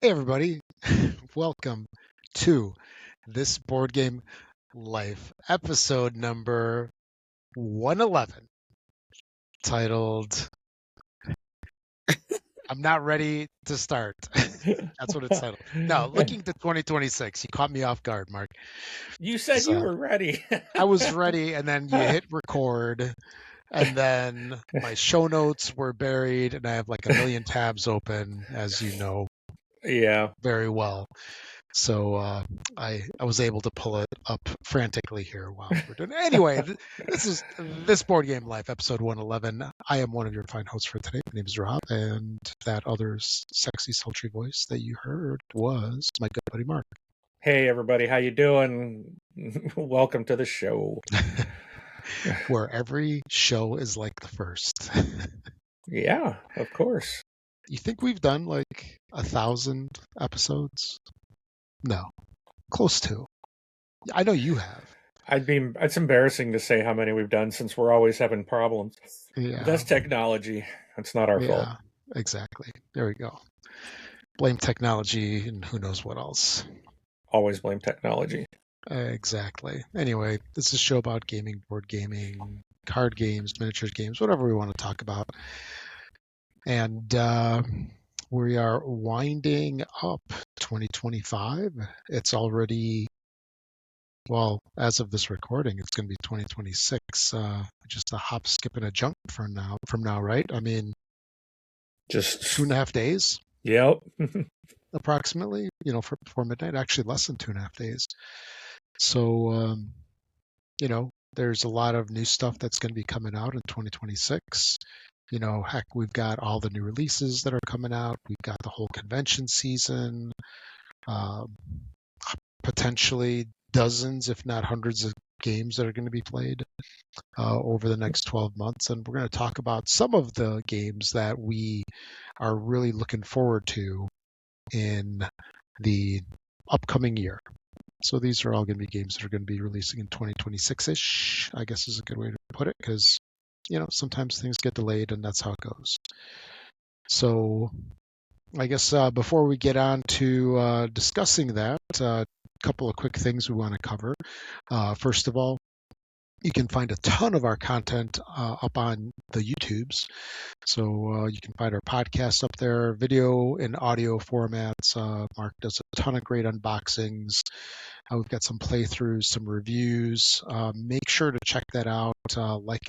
Hey everybody, welcome to this board game life episode number 111 titled I'm Not Ready to Start. That's what it's titled. Now, looking to 2026, you caught me off guard, Mark. You said you So were ready. I was ready, and then you hit record, and then my show notes were buried, and I have like a million tabs open, as you know Yeah. very well. So I was able to pull it up frantically here while we're doing it. Anyway, this is this board game life episode 111. I am one of your fine hosts for today. My name is Rob, and that other sexy sultry voice that you heard was my good buddy Mark. Hey everybody, how you doing? Welcome to the show. Where every show is like the first. Yeah, of course. You think we've done like 1,000 episodes? No, close to. I know you have. It's embarrassing to say how many we've done since we're always having problems. Yeah. That's technology. It's not our fault. Yeah, exactly. There we go. Blame technology and who knows what else. Always blame technology. Exactly. Anyway, this is a show about gaming, board gaming, card games, miniature games, whatever we want to talk about. And we are winding up 2025. It's already, well, as of this recording, it's going to be 2026. Just a hop, skip, and a jump from now, right? I mean, Just 2.5 days. Yep. Approximately, for midnight, actually less than 2.5 days. So, there's a lot of new stuff that's going to be coming out in 2026. Heck, we've got all the new releases that are coming out. We've got the whole convention season, potentially dozens, if not hundreds of games that are going to be played over the next 12 months. And we're going to talk about some of the games that we are really looking forward to in the upcoming year. So these are all going to be games that are going to be releasing in 2026-ish, I guess is a good way to put it, because, sometimes things get delayed and that's how it goes. So I guess before we get on to discussing that, a couple of quick things we want to cover. First of all, you can find a ton of our content up on the YouTubes. So you can find our podcast up there, video and audio formats. Mark does a ton of great unboxings. We've got some playthroughs, some reviews. Make sure to check that out. Like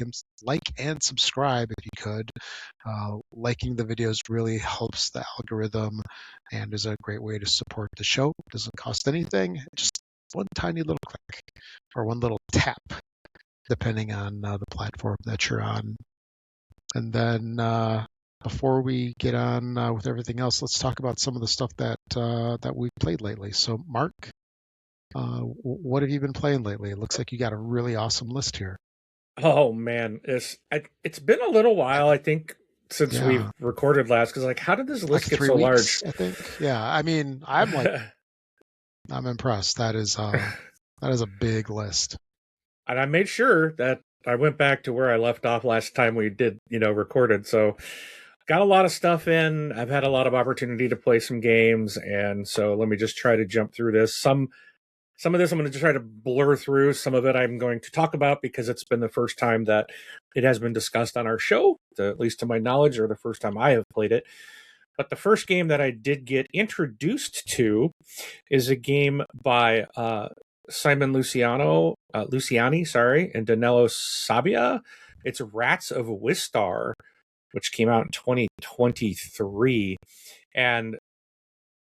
and subscribe if you could. Liking the videos really helps the algorithm and is a great way to support the show. It doesn't cost anything. Just one tiny little click or one little tap, depending on the platform that you're on. And then before we get on with everything else, let's talk about some of the stuff that we've played lately. So, Mark, what have you been playing lately? It looks like you got a really awesome list here. Oh man, it's been a little while, I think, since we've recorded last. Because how did this list like get so weeks, large? I think. Yeah, I mean, I'm impressed. That is a big list. And I made sure that I went back to where I left off last time we did, recorded. So got a lot of stuff in. I've had a lot of opportunity to play some games, and so let me just try to jump through this. Some of this I'm going to try to blur through. Some of it I'm going to talk about because it's been the first time that it has been discussed on our show, at least to my knowledge, or the first time I have played it. But the first game that I did get introduced to is a game by Simon Luciani, and Danilo Sabia. It's Rats of Wistar, which came out in 2023. And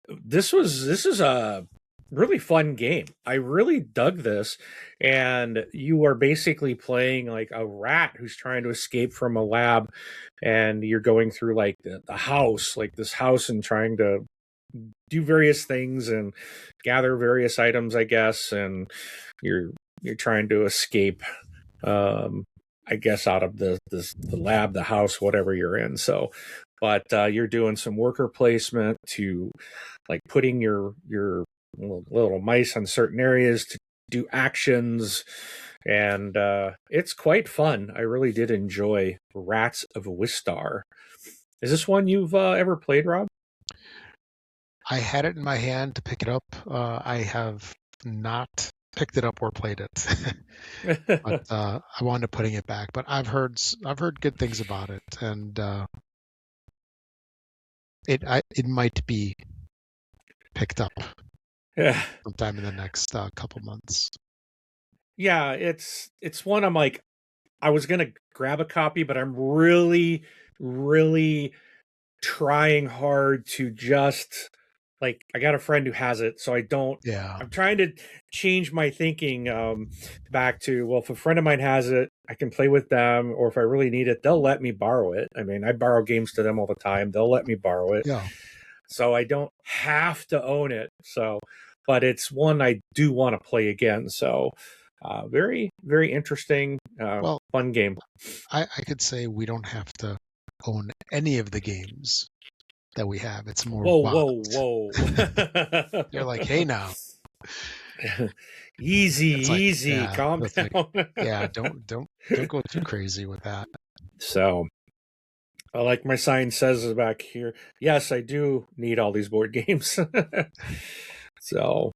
this is a really fun game. I really dug this. And you are basically playing like a rat who's trying to escape from a lab, and you're going through like the house, like this house, and trying to do various things and gather various items, I guess, and you're trying to escape, I guess, out of the lab, the house, whatever you're in. So, but you're doing some worker placement to like putting your little mice on certain areas to do actions, and it's quite fun. I really did enjoy Rats of Wistar. Is this one you've ever played, Rob? I had it in my hand to pick it up. I have not picked it up or played it, but I wound up putting it back. But I've heard good things about it, and it might be picked up Yeah. sometime in the next couple months. Yeah, it's one I'm like, I was gonna grab a copy, but I'm really, really trying hard to just like, I got a friend who has it, so I don't. Yeah, I'm trying to change my thinking back to, well, if a friend of mine has it, I can play with them, or if I really need it, they'll let me borrow it. I mean, I borrow games to them all the time. They'll let me borrow it, yeah. so I don't have to own it. So, but it's one I do want to play again. So, very, very interesting, Well, fun game. I could say we don't have to own any of the games that we have. It's more Whoa, want. whoa, You're like, hey now. whoa. Easy, It's like, easy, yeah, calm that's like, down. yeah, don't go too crazy with that. So, like my sign says back here, yes, I do need all these board games. So,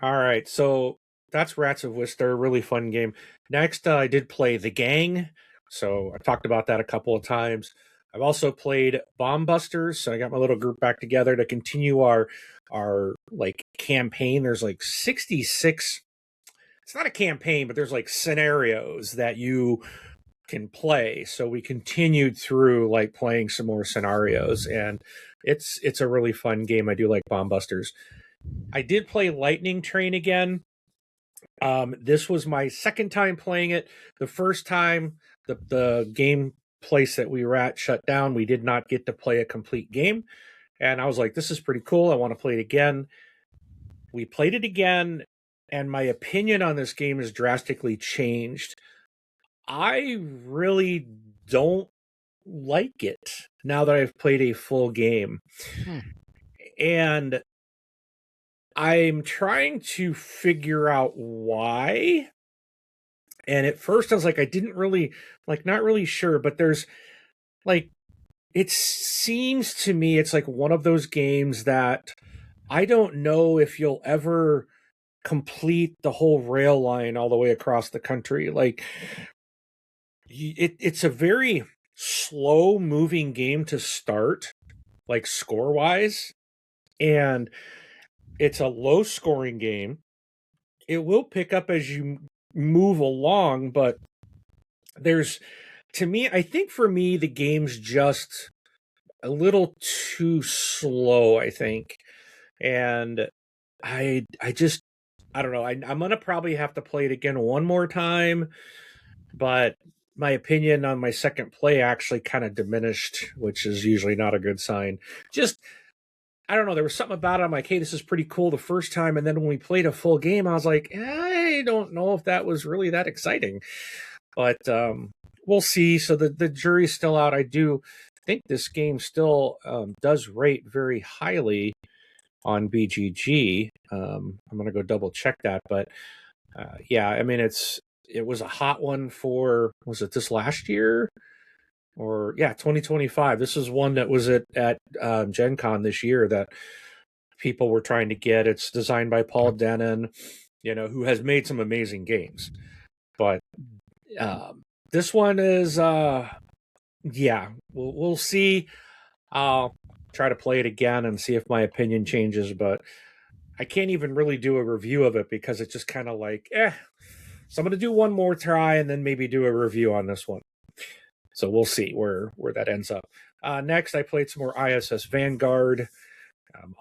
all right. So that's Rats of Wister, really fun game. Next, I did play The Gang. So I talked about that a couple of times. I've also played Bomb Busters. So I got my little group back together to continue our like campaign. There's like 66. It's not a campaign, but there's like scenarios that you can play. So we continued through like playing some more scenarios, and it's a really fun game. I do like Bomb Busters. I did play Lightning Train again. This was my second time playing it. The first time the game place that we were at shut down, we did not get to play a complete game. And I was like, this is pretty cool. I want to play it again. We played it again, and my opinion on this game has drastically changed. I really don't like it now that I've played a full game. Hmm. And I'm trying to figure out why. And at first I was like, I didn't really, like, not really sure, but there's like, it seems to me it's like one of those games that I don't know if you'll ever complete the whole rail line all the way across the country. Like, it's a very slow moving game to start, like score wise, and it's a low scoring game. It will pick up as you move along, but there's, to me, I think for me, the game's just a little too slow, I think. And I just, I don't know. I'm going to probably have to play it again one more time, but my opinion on my second play actually kind of diminished, which is usually not a good sign. Just, I don't know. There was something about it. I'm like, hey, this is pretty cool the first time. And then when we played a full game, I was like, I don't know if that was really that exciting. But we'll see. So the jury's still out. I do think this game still does rate very highly on BGG. I'm going to go double check that. But yeah, I mean, it was a hot one for, was it this last year? Or yeah, 2025. This is one that was at Gen Con this year that people were trying to get. It's designed by Paul Yep. Denon, who has made some amazing games. But this one is yeah, we'll see. I'll try to play it again and see if my opinion changes, but I can't even really do a review of it because it's just kind of like, so I'm going to do one more try and then maybe do a review on this one. So we'll see where that ends up. Next, I played some more ISS Vanguard.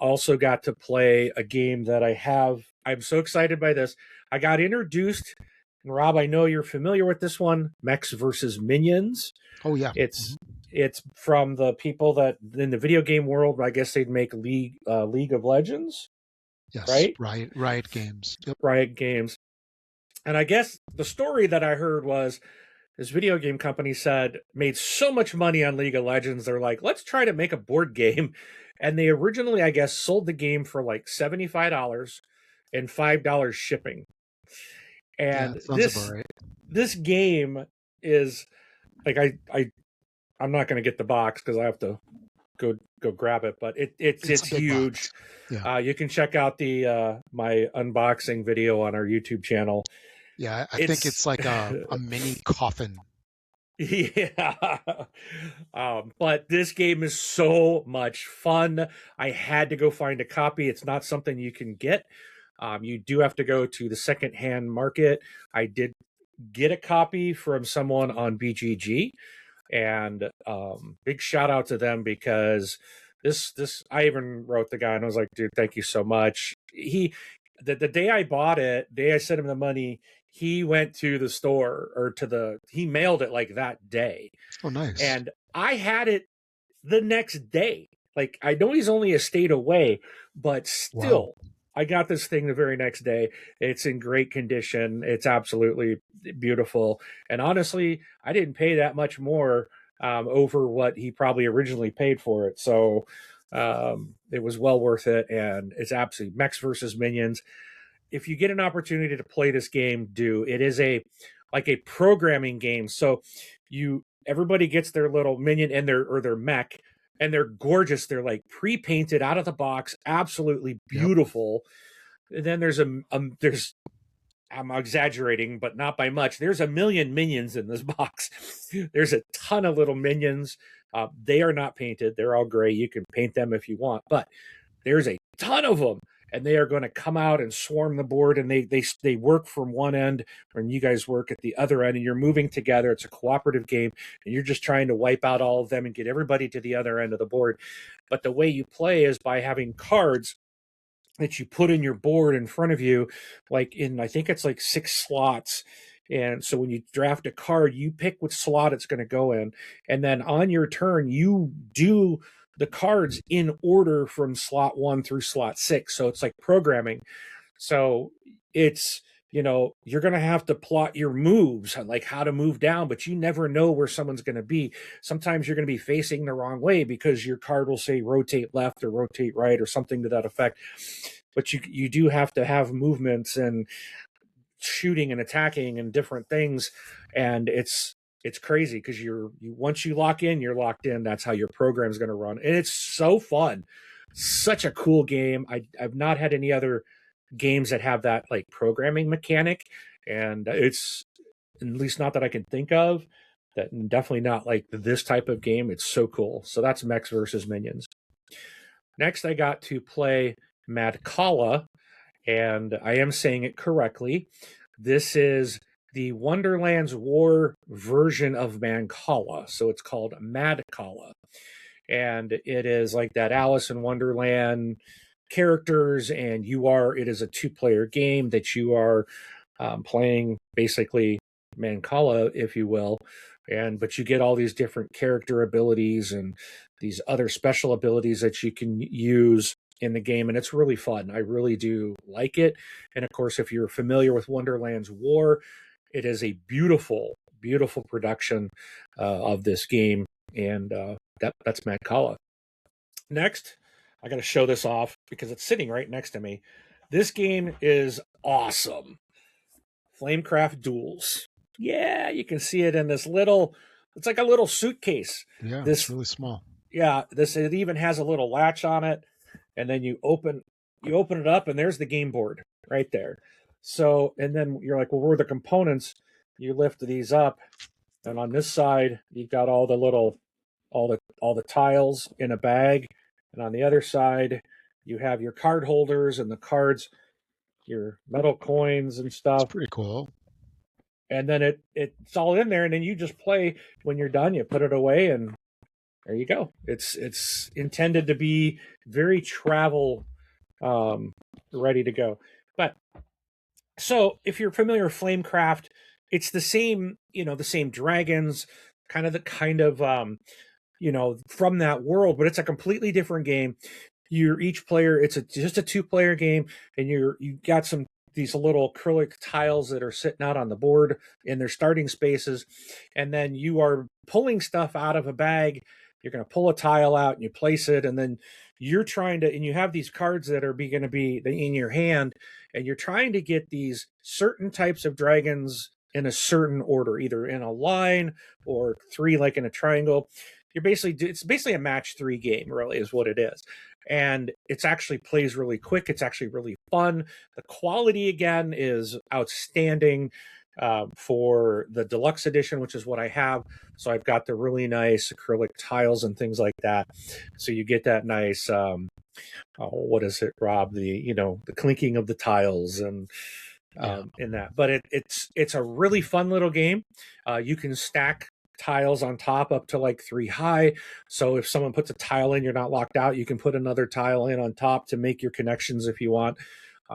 Also got to play a game that I'm so excited by this. I got introduced, and Rob, I know you're familiar with this one, Mechs versus Minions. Oh yeah. It's from the people that in the video game world, I guess they'd make League of Legends, Yes. right? Riot Games. Yep. Riot Games. And I guess the story that I heard was this video game company made so much money on League of Legends, they're like, let's try to make a board game. And they originally, I guess, sold the game for like $75 and $5 shipping. Yeah, And sounds about right. this game is like, I'm not going to get the box because I have to go grab it. But It's it's a big huge. box. Yeah. You can check out the my unboxing video on our YouTube channel. Yeah. I think It's it's like a mini coffin. yeah. But this game is so much fun. I had to go find a copy. It's not something you can get. You do have to go to the secondhand market. I did get a copy from someone on BGG, and big shout out to them because this I even wrote the guy and I was like, dude, thank you so much. The day I bought it, day I sent him the money, he went to the store or he mailed it like that day, Oh, nice. and I had it the next day. Like, I know he's only a state away, but Wow. still, I got this thing the very next day. It's in great condition. It's absolutely beautiful. And honestly, I didn't pay that much more over what he probably originally paid for it. So it was well worth it. And it's absolutely Mechs versus Minions. If you get an opportunity to play this game, do. It is a programming game. So everybody gets their little minion and their mech, and they're gorgeous. They're like pre-painted out of the box, absolutely Yep. beautiful. And then there's I'm exaggerating, but not by much. There's a million minions in this box. There's a ton of little minions. They are not painted. They're all gray. You can paint them if you want, but there's a ton of them, and they are going to come out and swarm the board. And they work from one end, and you guys work at the other end, and you're moving together. It's a cooperative game, and you're just trying to wipe out all of them and get everybody to the other end of the board. But the way you play is by having cards that you put in your board in front of you, like I think it's like 6 slots. And so when you draft a card, you pick which slot it's going to go in. And then on your turn, you do the cards in order from slot 1 through slot 6. So it's like programming. So it's, you're going to have to plot your moves, like how to move down, but you never know where someone's going to be. Sometimes you're going to be facing the wrong way because your card will say rotate left or rotate right or something to that effect. But you do have to have movements and shooting and attacking and different things. And it's crazy because once you lock in, you're locked in. That's how your program is going to run. And it's so fun. Such a cool game. I've not had any other games that have that like programming mechanic, and it's at least not that I can think of, that definitely not like this type of game. It's so cool. So that's Mechs versus Minions. Next, I got to play Madkala, and I am saying it correctly. This is the Wonderland's War version of Mancala, so it's called Madkala, and it is like that Alice in Wonderland characters, and it is a 2-player game that you are playing basically Mancala, if you will, but you get all these different character abilities and these other special abilities that you can use in the game, and it's really fun. I really do like it. And of course, if you're familiar with Wonderland's War, it is a beautiful, beautiful production of this game, and that's Mancala. Next, I got to show this off because it's sitting right next to me. This game is awesome. Flamecraft Duels. Yeah, you can see it in this it's like a little suitcase. Yeah, it's This, really small. yeah, it even has a little latch on it, and then you open it up, and there's the game board right there. So, and then you're like, well, where are the components? You lift these up, and on this side, you've got all the tiles in a bag, and on the other side, you have your card holders and the cards, your metal coins and It's stuff. pretty cool. And then it's all in there, and then you just play. When you're done, you put it away, and there you go. It's intended to be very travel ready to go. But so if you're familiar with Flamecraft, it's the same, the same dragons, kind of from that world, but it's a completely different game. You're each player, it's just a 2-player game, and you got these little acrylic tiles that are sitting out on the board in their starting spaces, and then you are pulling stuff out of a bag. You're going to pull a tile out and you place it, and then you're trying to, and you have these cards that are going to be in your hand, and you're trying to get these certain types of dragons in a certain order, either in a line or 3 like in a triangle. it's basically a match 3 game, really, is what it is. And it's actually plays really quick. It's actually really fun. The quality, again, is outstanding for the deluxe edition, which is what I have. So I've got the really nice acrylic tiles and things like that. So you get that nice, what is it, Rob? The clinking of the tiles and in that. But it's a really fun little game. You can stack tiles on top up to like 3 high. So if someone puts a tile in, you're not locked out. You can put another tile in on top to make your connections if you want.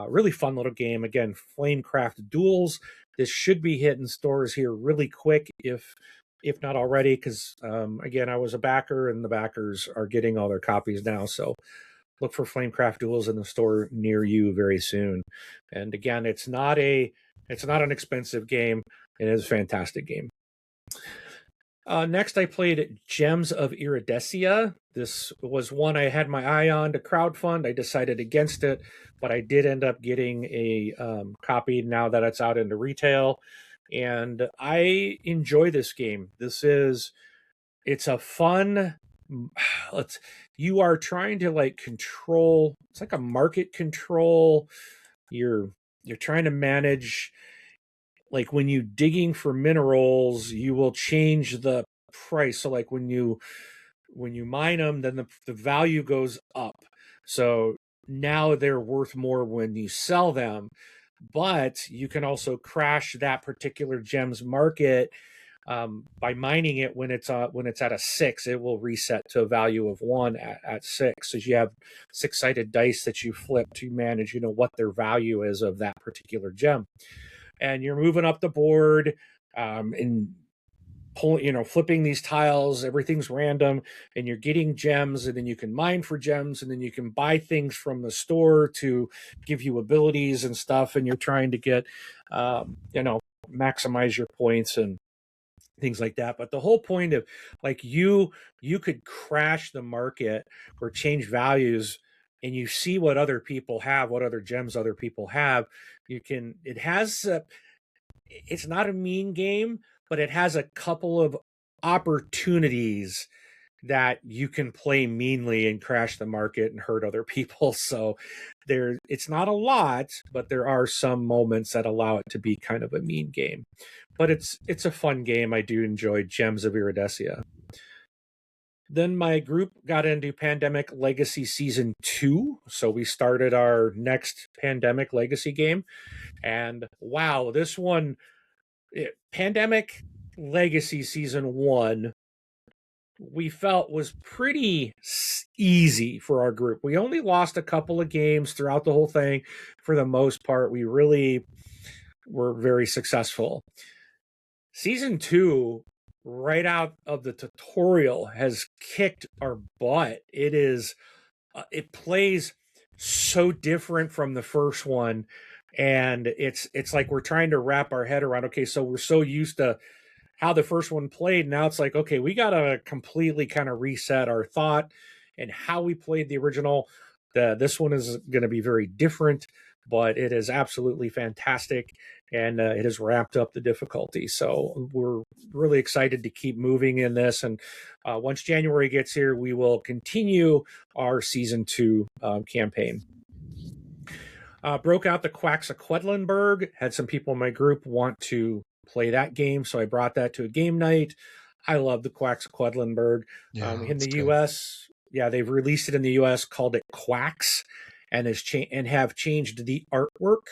Really fun little game. Again, Flamecraft Duels. This should be hitting stores here really quick if not already, because again, I was a backer and the backers are getting all their copies now. So look for Flamecraft Duels in the store near you very soon. And again, it's not an expensive game. It is a fantastic game. Next, I played Gems of Iridecia. This was one I had my eye on to crowdfund. I decided against it, but I did end up getting a copy now that it's out into retail. And I enjoy this game. It's a fun, you are trying to like control, it's like a market control. You're trying to manage, like when you digging for minerals, you will change the price. So like when you mine them, then the value goes up. So now they're worth more when you sell them, but you can also crash that particular gem's market by mining it when it's at a 6. It will reset to a value of 1 at 6. So you have 6-sided dice that you flip to manage, what their value is of that particular gem. And you're moving up the board and pulling, flipping these tiles. Everything's random, and you're getting gems, and then you can mine for gems, and then you can buy things from the store to give you abilities and stuff. And you're trying to get, maximize your points and things like that. But the whole point of like you could crash the market or change values, and you see what other people have, what other gems other people have. It's not a mean game, but it has a couple of opportunities that you can play meanly and crash the market and hurt other people. So it's not a lot, but there are some moments that allow it to be kind of a mean game. But it's a fun game. I do enjoy Gems of Iridecia. Then my group got into Pandemic Legacy Season 2. So we started our next Pandemic Legacy game. And wow, this one, Pandemic Legacy Season 1, we felt was pretty easy for our group. We only lost a couple of games throughout the whole thing. For the most part, we really were very successful. Season 2, right out of the tutorial, has kicked our butt. It plays so different from the first one, and it's like we're trying to wrap our head around, okay, so we're so used to how the first one played. Now it's like, okay, we got to completely kind of reset our thought and how we played the original. This one is going to be very different, but it is absolutely fantastic, and it has ramped up the difficulty. So we're really excited to keep moving in this. And once January gets here, we will continue our Season 2 campaign. Broke out the Quacks of Quedlinburg. Had some people in my group want to play that game, so I brought that to a game night. I love the Quacks of Quedlinburg. In the US, they've released it in the US, called it Quacks, and have changed the artwork.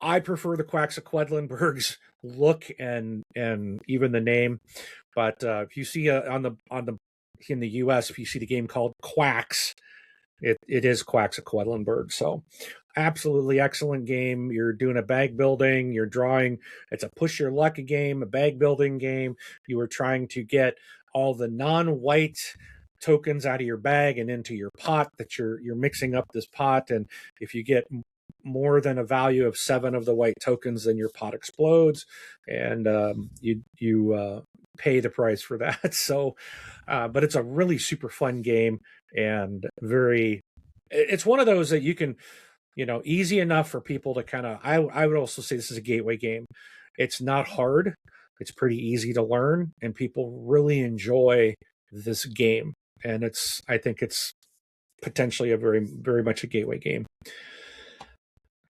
I prefer the Quacks of Quedlinburg's look and even the name. But if you see in the US, if you see the game called Quacks, it is Quacks of Quedlinburg. So absolutely excellent game. You're doing a bag building, you're drawing. It's a push your luck game, a bag building game. You are trying to get all the non-white tokens out of your bag and into your pot that you're mixing up this pot. And if you get more than a value of 7 of the white tokens, then your pot explodes, and you pay the price for that. So, but it's a really super fun game, and it's one of those that you can, easy enough for people to kind of, I would also say this is a gateway game. It's not hard. It's pretty easy to learn, and people really enjoy this game, and I think it's potentially a very, very much a gateway game.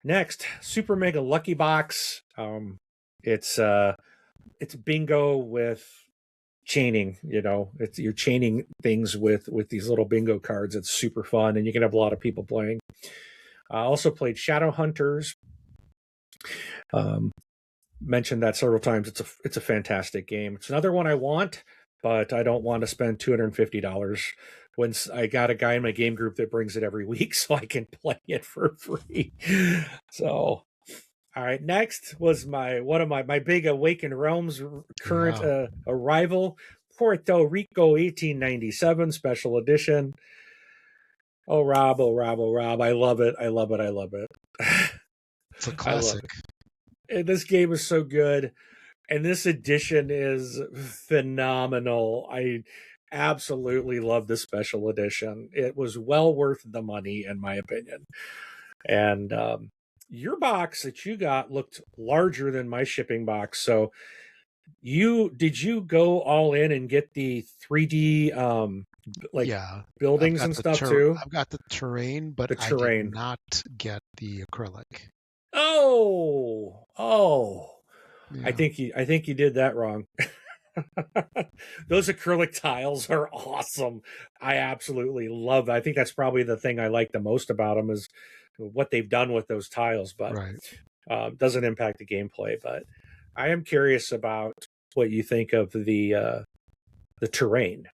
Next, Super Mega Lucky Box. It's bingo with chaining. You're chaining things with these little bingo cards. It's super fun, and you can have a lot of people playing. I also played Shadow Hunters. Mentioned that several times. It's a fantastic game. It's another one I want, but I don't want to spend $250 when I got a guy in my game group that brings it every week, so I can play it for free. So, all right. Next was one of my big Awakened Realms current arrival, Puerto Rico 1897 Special Edition. Oh, Rob, I love it. I love it. I love it. It's a classic. And this game is so good. And this edition is phenomenal. I absolutely love the special edition. It was well worth the money, in my opinion. And your box that you got looked larger than my shipping box. So did you go all in and get the 3D buildings and stuff too? I've got the terrain, but I did not get the acrylic. Oh. Yeah. I think you did that wrong. Those acrylic tiles are awesome. I absolutely love that. I think that's probably the thing I like the most about them is what they've done with those tiles, but doesn't impact the gameplay. But I am curious about what you think of the terrain.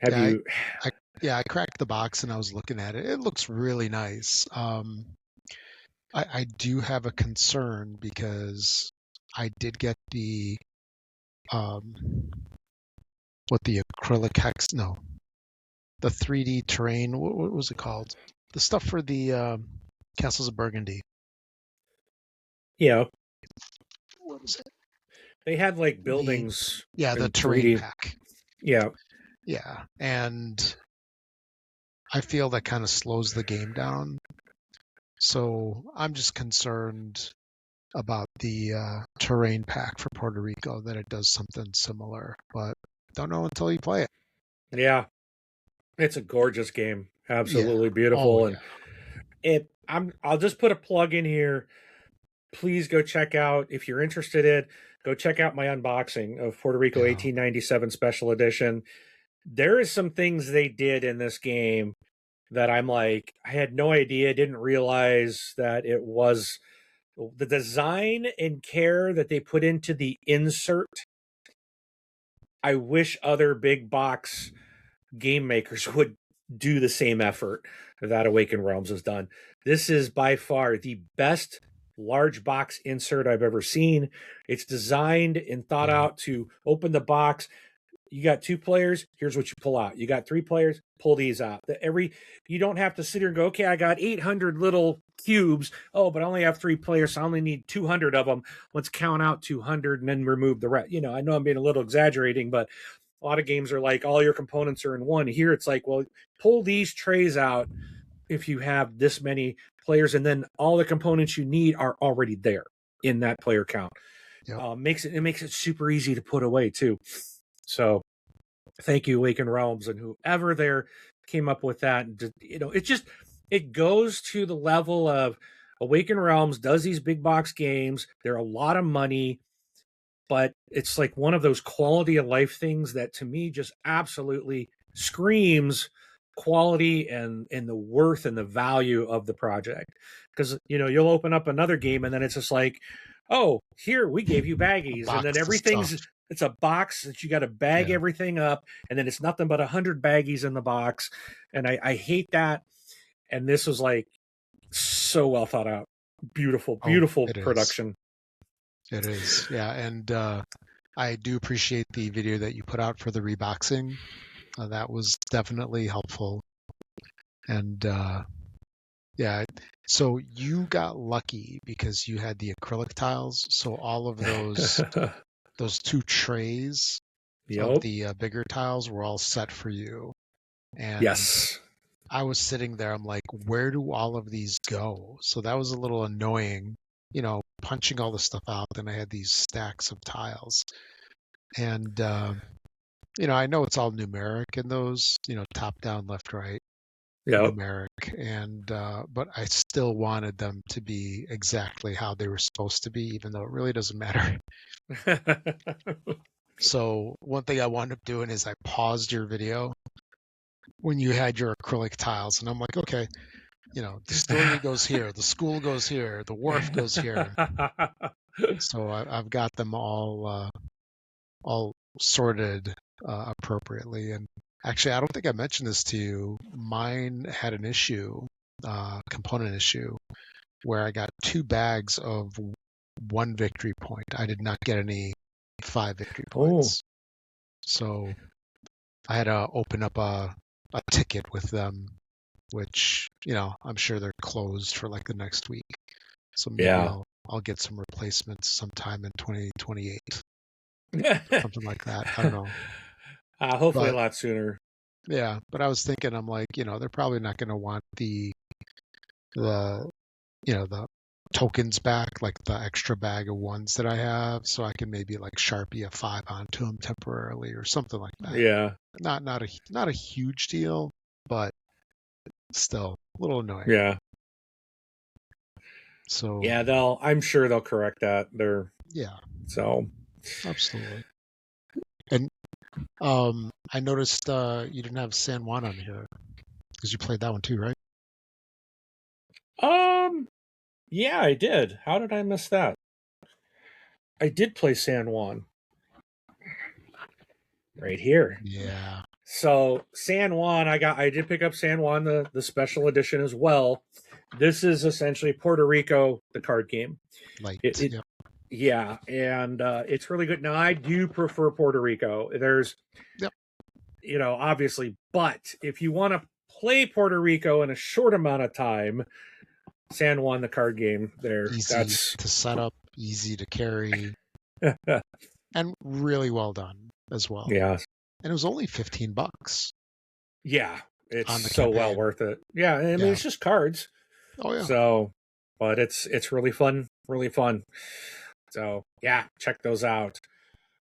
I cracked the box and I was looking at it. It looks really nice. I do have a concern because I did get the acrylic the 3D terrain. What was it called? The stuff for the Castles of Burgundy. Yeah. What is it? They had like buildings. The terrain 3D pack. Yeah. Yeah, and I feel that kind of slows the game down. So I'm just concerned about the terrain pack for Puerto Rico, that it does something similar, but don't know until you play it. Yeah, it's a gorgeous game. Absolutely beautiful. Oh, and I'll just put a plug in here. Please go check out, if you're interested go check out my unboxing of Puerto Rico 1897 Special Edition. There is some things they did in this game that I'm like, I had no idea, didn't realize that it was the design and care that they put into the insert. I wish other big box game makers would do the same effort that Awakened Realms has done. This is by far the best large box insert I've ever seen. It's designed and thought out to open the box. You got 2 players, here's what you pull out. You got 3 players, pull these out. You don't have to sit here and go, okay, I got 800 little cubes. Oh, but I only have 3 players, so I only need 200 of them. Let's count out 200 and then remove the rest. I know I'm being a little exaggerating, but a lot of games are like all your components are in one. Here it's like, well, pull these trays out if you have this many players, and then all the components you need are already there in that player count. Yep. Makes it super easy to put away too. So thank you, Awakened Realms, and whoever there came up with that. It goes to the level of Awakened Realms does these big box games. They're a lot of money, but it's like one of those quality of life things that to me just absolutely screams quality and the worth and the value of the project. Because, you'll open up another game and then it's just like, oh, here, we gave you baggies. And then it's a box that you got to bag everything up. And then it's nothing but 100 baggies in the box. And I hate that. And this was like so well thought out. Beautiful production. It is. Yeah. And I do appreciate the video that you put out for the reboxing. That was definitely helpful. And so you got lucky because you had the acrylic tiles. So all of those 2 trays of the bigger tiles were all set for you. And yes, I was sitting there, I'm like, where do all of these go? So that was a little annoying, punching all the stuff out. Then I had these stacks of tiles. And I know it's all numeric in those, top down, left, right, Yep. numeric, and but I still wanted them to be exactly how they were supposed to be, even though it really doesn't matter. So one thing I wound up doing is I paused your video when you had your acrylic tiles, and I'm like, okay, the distillery goes here, the school goes here, the wharf goes here. So I've got them all sorted appropriately. And actually, I don't think I mentioned this to you. Mine had an issue, component issue, where I got 2 bags of 1 victory point. I did not get any 5 victory Oh, points. So I had to open up a ticket with them, which, I'm sure they're closed for like the next week. So maybe yeah. I'll get some replacements sometime in 2028, something like that. I don't know. Hopefully a But lot sooner. yeah, but I was thinking, I'm like, they're probably not going to want the the tokens back, like the extra bag of ones that I have, so I can maybe like Sharpie a 5 onto them temporarily or something like that. Yeah. Not a huge deal, but still a little annoying. Yeah. So Yeah, I'm sure they'll correct that. yeah, So absolutely. And I noticed you didn't have San Juan on here because you played that one too, right? um yeah, I did. How did I miss that? I did play San Juan right here. Yeah, So San Juan, I did pick up San Juan, the special edition as well. This is essentially Puerto Rico, the card game. light. It Yep, Yeah, and it's really good. Now I do prefer Puerto Rico. There's, yep. obviously, but if you want to play Puerto Rico in a short amount of time, San Juan, the card game, there. Easy That's to set up, easy to carry, and really well done as well. yeah, And it was only $15 yeah. It's on the so well campaign. worth it. Yeah, I mean Yeah. it's just cards. Oh yeah. So, but it's really fun, really fun. So yeah, check those out.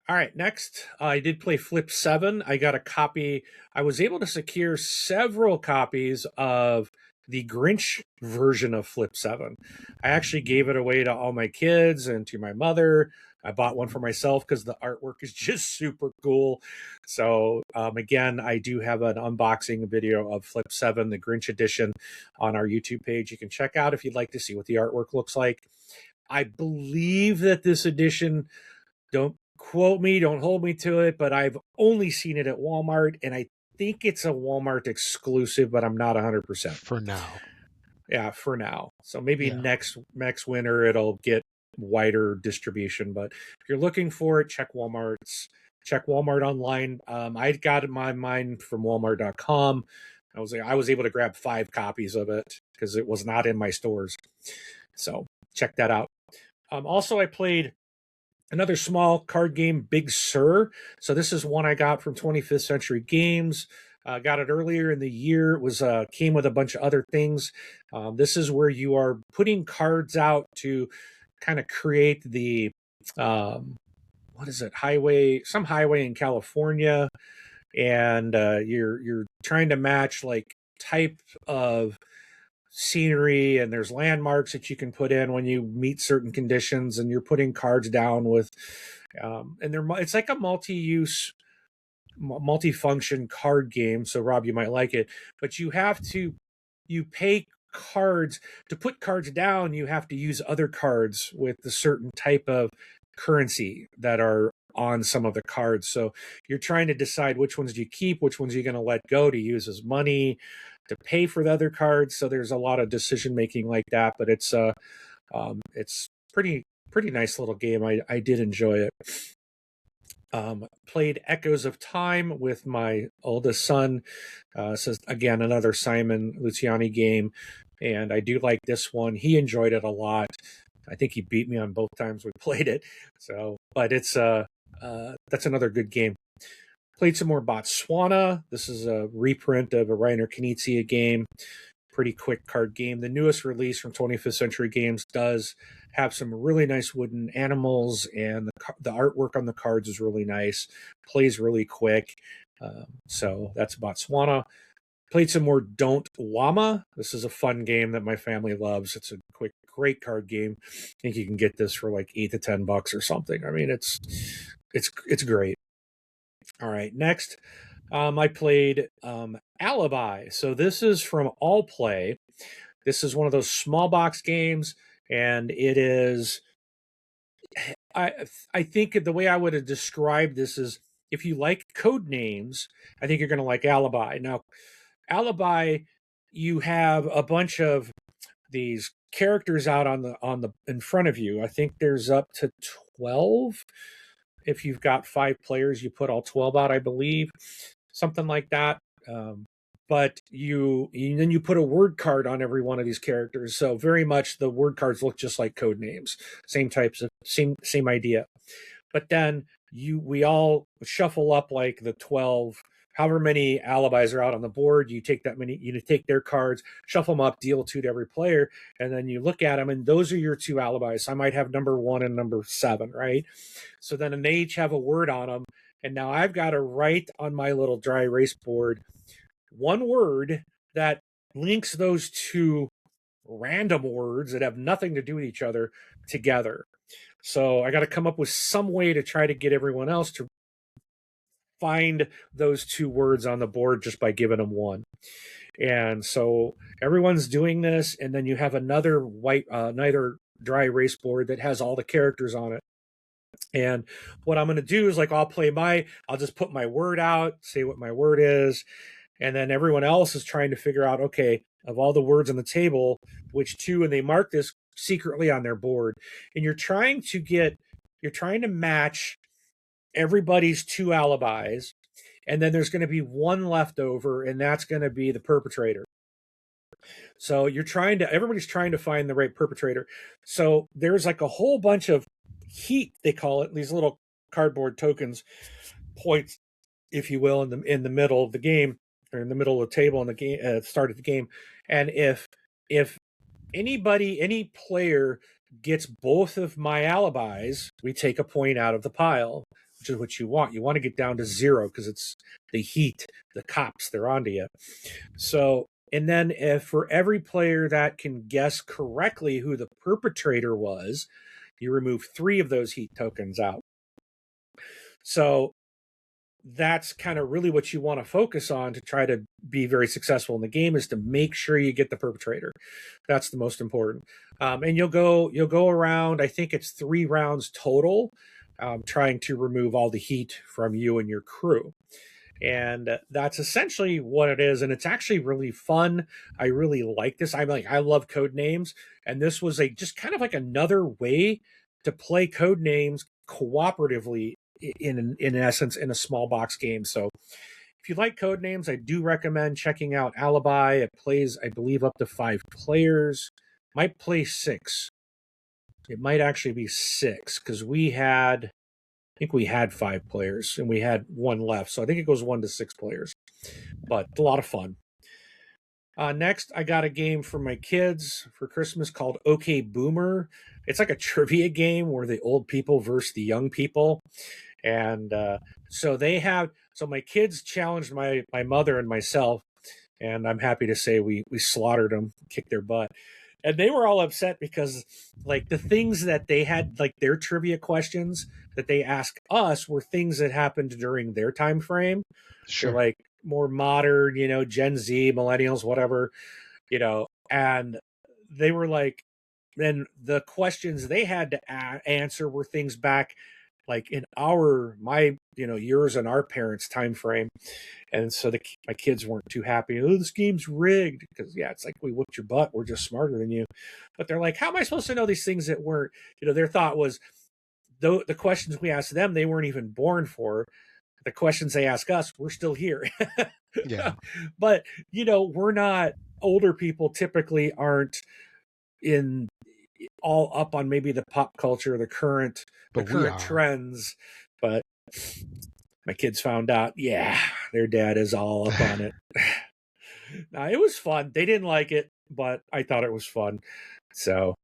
All right, next, I did play Flip 7. I got a copy. I was able to secure several copies of the Grinch version of Flip 7. I actually gave it away to all my kids and to my mother. I bought one for myself because the artwork is just super cool. So, again, I do have an unboxing video of Flip 7, the Grinch edition, on our YouTube page. You can check out if you'd like to see what the artwork looks like. I believe that this edition, don't quote me, don't hold me to it, but I've only seen it at Walmart, and I think it's a Walmart exclusive, but I'm not 100%. For now. Yeah, for now. So maybe Yeah. next winter it'll get wider distribution, but if you're looking for it, check Walmart's. Check Walmart online. I got my mine from Walmart.com. I was able to grab 5 copies of it because it was not in my stores. So check that out. Also, I played another small card game, Big Sur. So this is one I got from 25th Century Games. Got it earlier in the year. It was came with a bunch of other things. This is where you are putting cards out to kind of create the what is it, some highway in California, and you're trying to match like type of scenery, and there's landmarks that you can put in when you meet certain conditions, and you're putting cards down with and it's like a multi-function card game. So Rob, you might like it, but you pay cards to put cards down. You have to use other cards with the certain type of currency that are on some of the cards. So you're trying to decide which ones do you keep, which ones you're going to let go to use as money to pay for the other cards. So there's a lot of decision making like that, but it's pretty nice little game. I did enjoy it. Played Echoes of Time with my oldest son. Says again, another Simon Luciani game, and I do like this one. He enjoyed it a lot. I think he beat me on both times we played it. So, but it's that's another good game. Played some more Botswana. This is a reprint of a Reiner Knizia game. pretty quick card game. The newest release from 25th Century Games does have some really nice wooden animals, and the artwork on the cards is really nice. Plays really quick. So that's Botswana. Played some more Don't Wama. This is a fun game that my family loves. It's a great card game. I think you can get this for like $8 to $10 or something. I mean, it's great. All right, next, I played Alibi. So this is from All Play. This is one of those small box games, and it is. I think the way I would have described this is, if you like code names, I think you're going to like Alibi. Now, Alibi, you have a bunch of these characters out on the in front of you. I think there's up to 12. If you've got 5 players, you put all 12 out, I believe, something like that. But then you put a word card on every one of these characters. So very much the word cards look just like code names, same types of same idea. But then we all shuffle up like the 12, however many alibis are out on the board. You take that many, you take their cards, shuffle them up, deal 2 to every player, and then you look at them, and those are your 2 alibis. I might have number 1 and number 7, right? So then they each have a word on them, and now I've got to write on my little dry erase board one word that links those 2 random words that have nothing to do with each other together. So I got to come up with some way to try to get everyone else to find those 2 words on the board just by giving them one. And so everyone's doing this, and then you have another another dry erase board that has all the characters on it. And what I'm going to do is, like, I'll just put my word out, say what my word is, and then everyone else is trying to figure out, okay, of all the words on the table, which 2, and they mark this secretly on their board. And you're trying to match everybody's 2 alibis, and then there's going to be 1 left over, and that's going to be the perpetrator. So everybody's trying to find the right perpetrator. So there's like a whole bunch of heat, they call it, these little cardboard tokens, points, if you will, in the middle of the game, or in the middle of the table in the game, at the start of the game. And if any player gets both of my alibis, we take a point out of the pile, which is what you want. You want to get down to 0 because it's the heat, the cops, they're onto you. So, and then if for every player that can guess correctly who the perpetrator was, you remove 3 of those heat tokens out. So that's kind of really what you want to focus on to try to be very successful in the game, is to make sure you get the perpetrator. That's the most important. And you'll go around, I think it's 3 rounds total, trying to remove all the heat from you and your crew. And that's essentially what it is. And it's actually really fun. I really like this. I love code names. And this was just kind of like another way to play code names cooperatively, in essence, in a small box game. So if you like code names, I do recommend checking out Alibi. It plays, I believe, up to 5 players. Might play 6. It might actually be 6, because I think we had 5 players and we had 1 left. So I think it goes 1 to 6 players, but a lot of fun. Next, I got a game for my kids for Christmas called OK Boomer. It's like a trivia game where the old people versus the young people. And so my kids challenged my mother and myself, and I'm happy to say we slaughtered them, kicked their butt. And they were all upset because, like, the things that they had, like their trivia questions that they asked us, were things that happened during their time frame. Sure. They're like more modern, Gen Z, millennials, whatever, and they were like, then the questions they had to answer were things back like in yours and our parents' time frame. And so my kids weren't too happy. Oh, this game's rigged. Because, yeah, it's like, we whooped your butt. We're just smarter than you. But they're like, how am I supposed to know these things that weren't, their thought was, the questions we asked them, they weren't even born for. The questions they ask us, we're still here. Yeah. But, we're not, older people typically aren't in all up on maybe the pop culture, the current trends. But my kids found out, yeah, their dad is all up on it. No, it was fun. They didn't like it, but I thought it was fun. So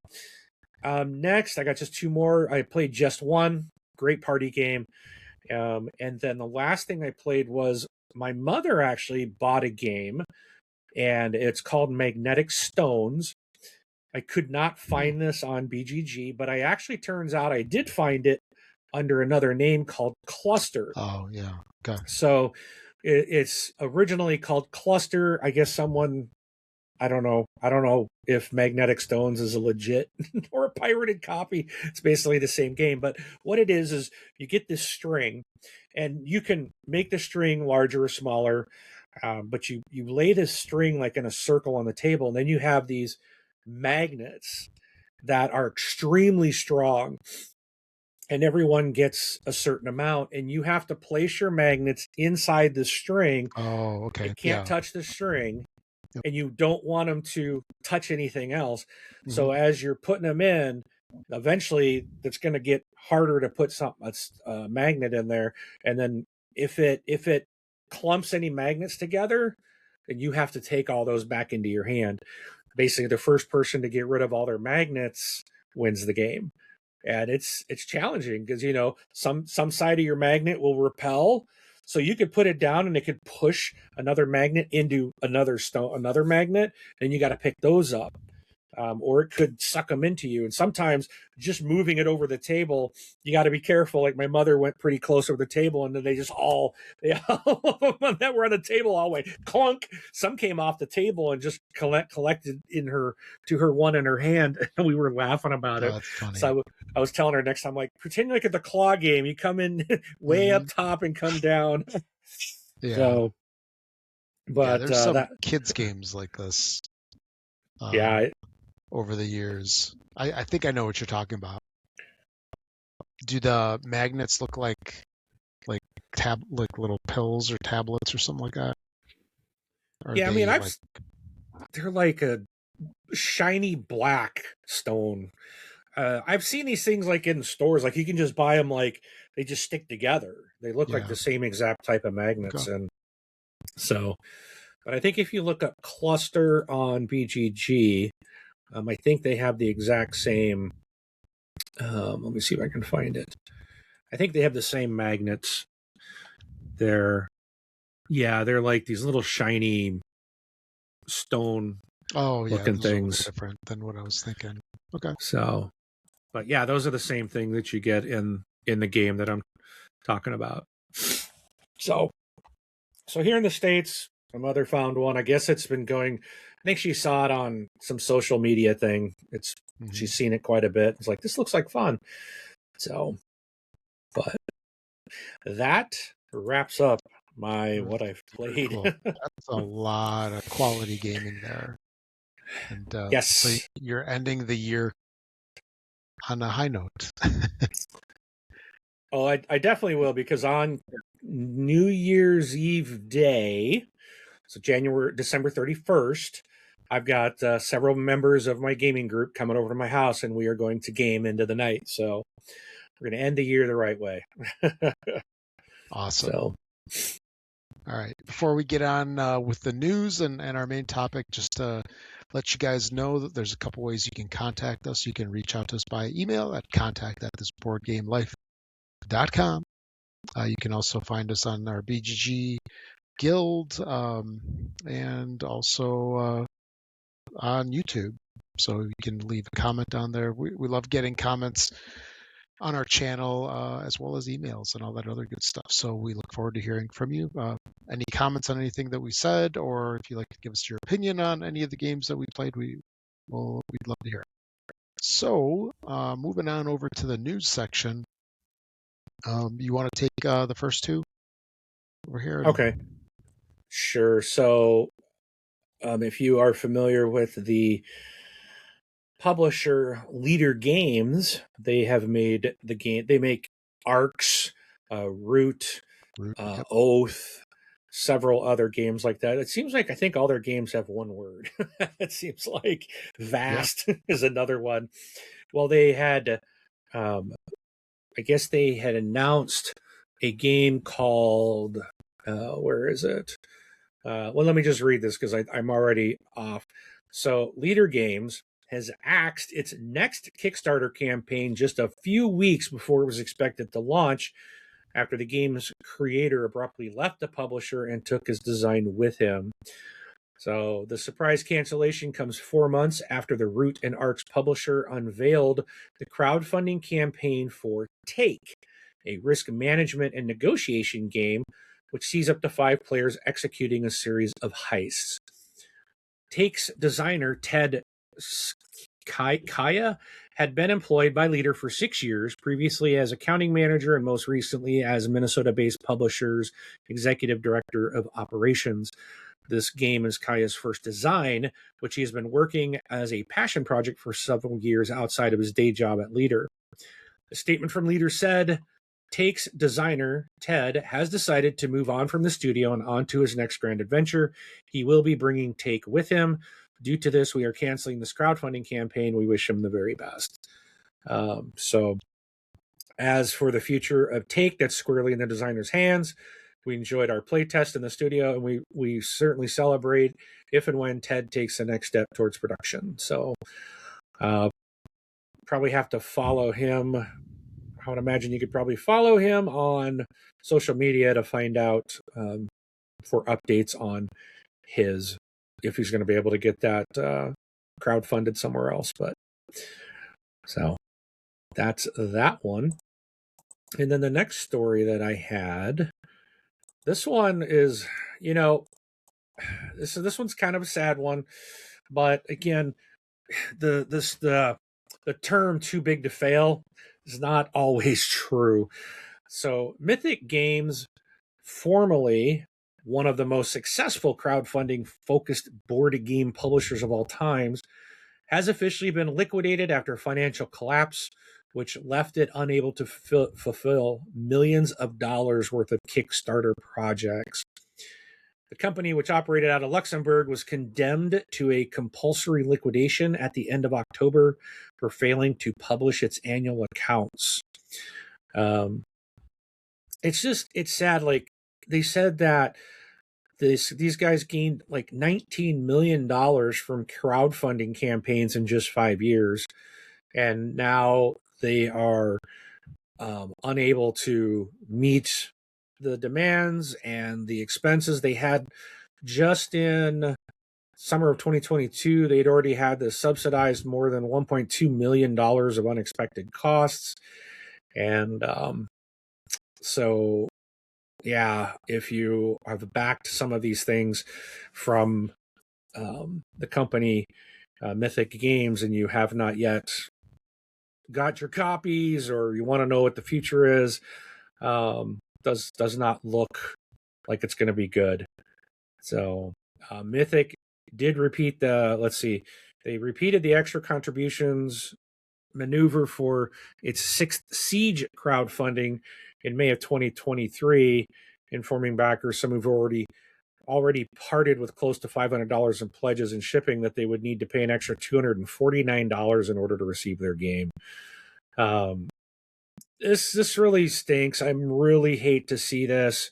next, I got just two more. I played just one. Great party game. And then the last thing I played was my mother actually bought a game, and it's called Magnetic Stones. I could not find this on BGG, but I actually turns out I did find it under another name called Cluster. Oh, yeah. Okay. So it's originally called Cluster. I guess someone, I don't know. I don't know if Magnetic Stones is a legit or a pirated copy. It's basically the same game. But what it is you get this string, and you can make the string larger or smaller. But you lay this string like in a circle on the table, and then you have these magnets that are extremely strong, and everyone gets a certain amount, and you have to place your magnets inside the string. Oh, okay. It can't touch the string, Yep. and you don't want them to touch anything else. So Mhm. as you're putting them in, eventually it's going to get harder to put a magnet in there, and then if it clumps any magnets together, then you have to take all those back into your hand. Basically, the first person to get rid of all their magnets wins the game. And it's challenging because some side of your magnet will repel, so you could put it down and it could push another magnet into another magnet, and you got to pick those up. Or it could suck them into you. And sometimes just moving it over the table, you got to be careful. Like my mother went pretty close over the table, and then they all that were on the table all went clunk. Some came off the table and just collected to her one in her hand, and we were laughing about Oh, it. that's funny. So I was telling her next time, like, pretend like at the claw game, you come in way up top and come down. Yeah. So, but there's some kids games like this. Yeah. Over the years, I think I know what you're talking about. Do the magnets look like little pills or tablets or something like that? Or Yeah, I mean, like they're like a shiny black stone. I've seen these things like in stores, like you can just buy them, like they just stick together. They look like yeah. the same exact type of magnets. Okay. And so, but I think if you look up Cluster on BGG, I think they have the exact same. Let me see if I can find it. I think they have the same magnets. They're like these little shiny stone Oh yeah, looking those are a little things. different than what I was thinking. Okay. So, but yeah, those are the same thing that you get in the game that I'm talking about. So here in the States, my mother found one. I guess it's been going. I think she saw it on some social media thing. She's seen it quite a bit. It's like, this looks like fun. So, but that wraps up what I've played. Cool. That's a lot of quality gaming there. And Yes. So you're ending the year on a high note. Oh, I definitely will, because on New Year's Eve day, so December 31st, I've got several members of my gaming group coming over to my house, and we are going to game into the night. So we're going to end the year the right way. Awesome. So, all right. Before we get on with the news and our main topic, just to let you guys know that there's a couple ways you can contact us. You can reach out to us by email at contact@thisboardgamelife.com. You can also find us on our BGG Guild and also on YouTube. So you can leave a comment down there. We love getting comments on our channel as well as emails and all that other good stuff. So we look forward to hearing from you. Any comments on anything that we said, or if you'd like to give us your opinion on any of the games that we played, we'd love to hear it. So moving on over to the news section. You want to take the first two over here? Okay. Sure. So if you are familiar with the publisher Leader Games, they have made the game. They make Arcs, Root, Yep. Oath, several other games like that. It seems like I think all their games have one word. It seems like Vast is another one. Well, they had, I guess they had announced a game called, where is it? Well, let me just read this because I'm already off. So, Leader Games has axed its next Kickstarter campaign just a few weeks before it was expected to launch, after the game's creator abruptly left the publisher and took his design with him. So, the surprise cancellation comes 4 months after the Root and Arcs publisher unveiled the crowdfunding campaign for Take, a risk management and negotiation game which sees up to 5 players executing a series of heists. Take's designer, Ted Kaya, had been employed by Leader for 6 years, previously as accounting manager and most recently as Minnesota-based publisher's executive director of operations. This game is Kaya's first design, which he has been working as a passion project for several years outside of his day job at Leader. A statement from Leader said, Take's designer, Ted, has decided to move on from the studio and on to his next grand adventure. He will be bringing Take with him. Due to this, we are canceling this crowdfunding campaign. We wish him the very best. So, as for the future of Take, that's squarely in the designer's hands. We enjoyed our playtest in the studio, and we certainly celebrate if and when Ted takes the next step towards production. So, probably have to follow him. I would imagine you could probably follow him on social media to find out for updates on if he's going to be able to get that crowdfunded somewhere else. But so that's that one. And then the next story that I had, this one is, this one's kind of a sad one, but again, the term "too big to fail" is not always true. So, Mythic Games, formerly one of the most successful crowdfunding focused board game publishers of all times, has officially been liquidated after financial collapse, which left it unable to fulfill millions of dollars worth of Kickstarter projects. The company, which operated out of Luxembourg, was condemned to a compulsory liquidation at the end of October for failing to publish its annual accounts. It's sad. Like, they said that these guys gained like $19 million from crowdfunding campaigns in just 5 years, and now they are unable to meet the demands and the expenses they had. Just in summer of 2022, they'd already had to subsidize more than $1.2 million of unexpected costs. And so, yeah, if you have backed some of these things from the company Mythic Games and you have not yet got your copies, or you want to know what the future is, does not look like it's going to be good. So Mythic did repeat they repeated the extra contributions maneuver for its 6th Siege crowdfunding in May of 2023, informing backers, some who've already parted with close to $500 in pledges and shipping, that they would need to pay an extra $249 in order to receive their game. This really stinks. I really hate to see this.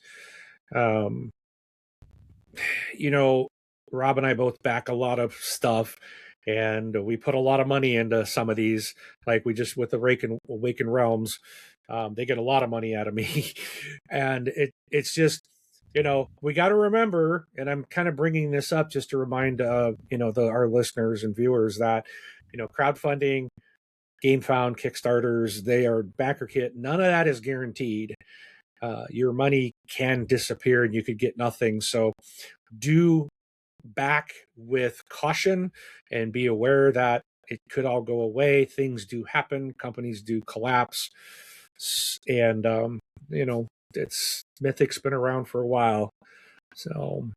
Rob and I both back a lot of stuff, and we put a lot of money into some of these. Like, we just, with the Awakened Realms, they get a lot of money out of me. And it's just, we got to remember, and I'm kind of bringing this up just to remind, our listeners and viewers that, crowdfunding, GameFound, Kickstarters, they are backer kit. None of that is guaranteed. Your money can disappear and you could get nothing. So do back with caution and be aware that it could all go away. Things do happen. Companies do collapse. And, Mythic's been around for a while. So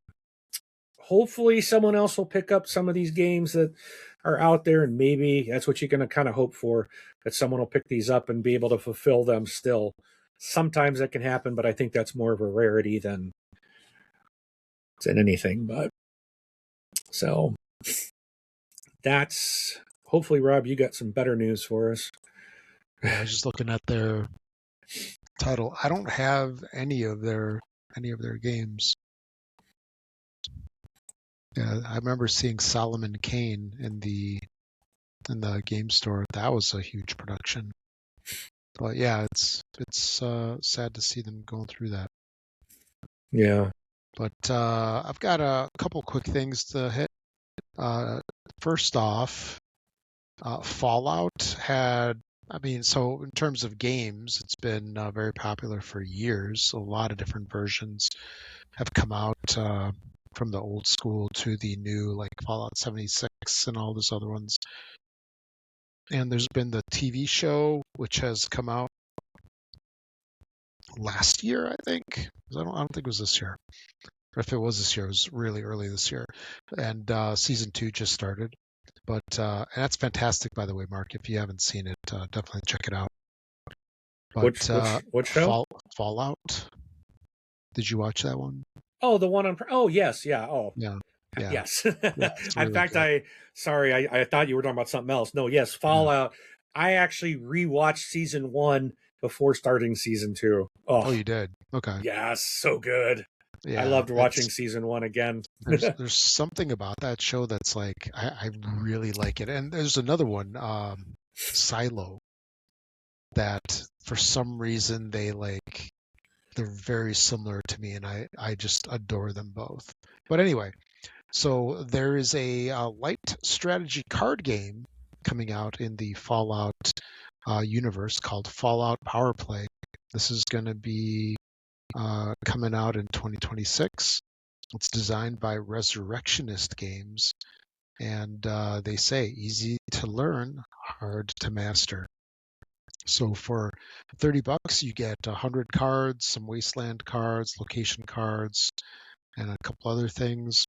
hopefully someone else will pick up some of these games that are out there, and maybe that's what you're going to kind of hope for, that someone will pick these up and be able to fulfill them still. Sometimes that can happen, but I think that's more of a rarity than anything. But so that's, hopefully, Rob, you got some better news for us. Yeah, I was just looking at their title. I don't have any of their games. Yeah, I remember seeing Solomon Kane in the game store. That was a huge production. But yeah, it's sad to see them going through that. Yeah. But I've got a couple quick things to hit. Uh, First off, Fallout had, I mean, so in terms of games, it's been very popular for years. A lot of different versions have come out from the old school to the new, like Fallout 76 and all those other ones. And there's been the TV show, which has come out last year, I think. I don't think it was this year. Or if it was this year, it was really early this year. And season 2 just started. But and that's fantastic, by the way, Mark. If you haven't seen it, definitely check it out. Which But which show? Fallout, did you watch that one? Oh, the one on. Oh, yes, yeah. Oh, Yeah, yeah, yes. yeah. It's In really fact, good. I thought you were talking about something else. No, yes, Yeah. Fallout. I actually rewatched season one before starting season two. Oh, Oh, you did. Okay. yes, so good. I Yeah, loved watching it's season one again. there's something about that show that's like I really like it. And there's another one, Silo, that for some reason they're very similar to me, and I just adore them both. But anyway, so there is a, light strategy card game coming out in the Fallout universe called Fallout Power Play. This is going to be coming out in 2026. It's designed by Resurrectionist Games, and they say easy to learn, hard to master. So for $30, you get 100 cards, some wasteland cards, location cards, and a couple other things.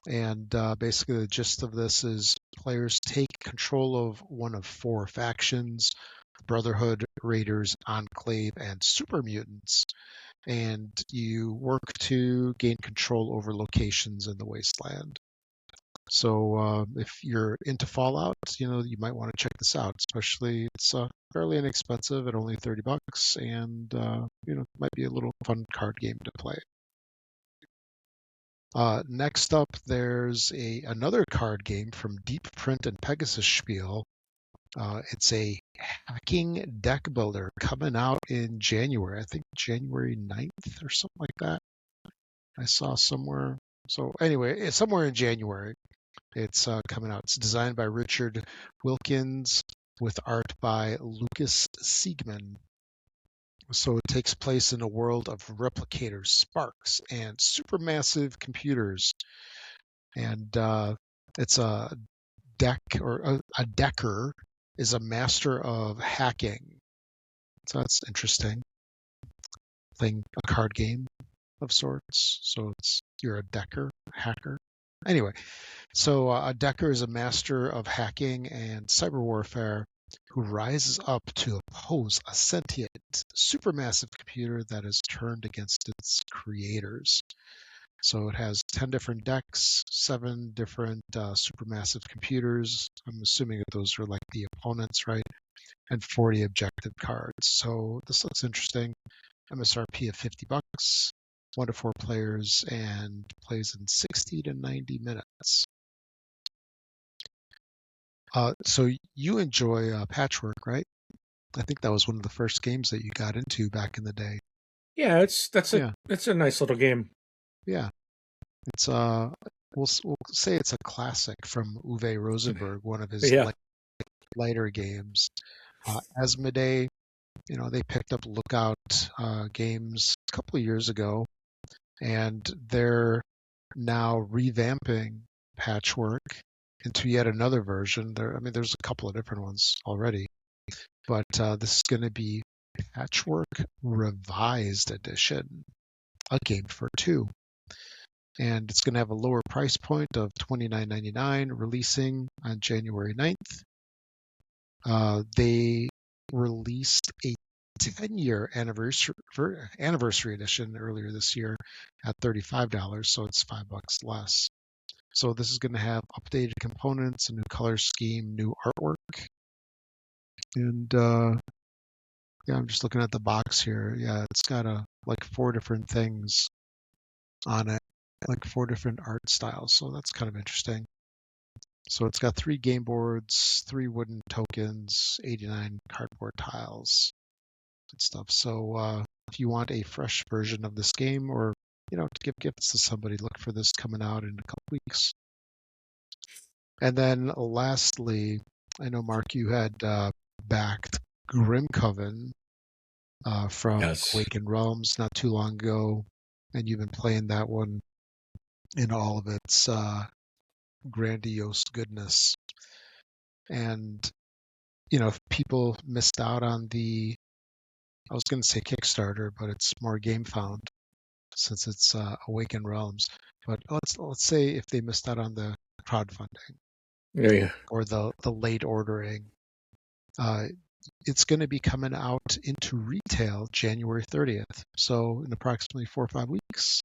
And basically, the gist of this is players take control of one of four factions: Brotherhood, Raiders, Enclave, and Super Mutants. And you work to gain control over locations in the wasteland. So if you're into Fallout, you might want to check this out. Especially, it's fairly inexpensive at only $30, and it might be a little fun card game to play. Next up, there's another card game from Deep Print and Pegasus Spiel. It's a hacking deck builder coming out in January. I think January 9th or something like that. I saw somewhere. So anyway, it's somewhere in January. It's coming out. It's designed by Richard Wilkins with art by Lucas Siegman. So it takes place in a world of replicators, sparks, and supermassive computers. And it's a deck, or a decker is a master of hacking. So that's interesting. Playing a card game of sorts. So you're a decker, hacker. Anyway, so a decker is a master of hacking and cyber warfare who rises up to oppose a sentient, supermassive computer that is turned against its creators. So it has 10 different decks, 7 different supermassive computers. I'm assuming that those are like the opponents, right? And 40 objective cards. So this looks interesting. MSRP of $50, 1 to 4 players, and plays in 60 to 90 minutes. So you enjoy Patchwork, right? I think that was one of the first games that you got into back in the day. Yeah, Yeah, it's a nice little game. yeah. It's we'll say it's a classic from Uwe Rosenberg, one of his Yeah. lighter games. Asmodee, they picked up Lookout games a couple of years ago, and they're now revamping Patchwork into yet another version. I mean, there's a couple of different ones already, but this is going to be Patchwork Revised Edition, a game for two. And it's going to have a lower price point of $29.99, releasing on January 9th. They released a 10-year anniversary edition earlier this year at $35, so it's $5 less. So this is going to have updated components, a new color scheme, new artwork, and yeah, I'm just looking at the box here. Yeah, it's got like 4 different things on it. like 4 different art styles. So that's kind of interesting. So it's got 3 game boards, 3 wooden tokens, 89 cardboard tiles and stuff. So if you want a fresh version of this game, or to give gifts to somebody, look for this coming out in a couple weeks. And then lastly, I know, Mark, you had backed Grim Coven from Yes. Awakened Realms not too long ago, and you've been playing that one in all of its grandiose goodness. And if people missed out on I was going to say Kickstarter, but it's more GameFound since it's Awakened Realms. But let's say if they missed out on the crowdfunding Yeah. or the late ordering, uh, it's going to be coming out into retail January 30th. So in approximately 4 or 5 weeks,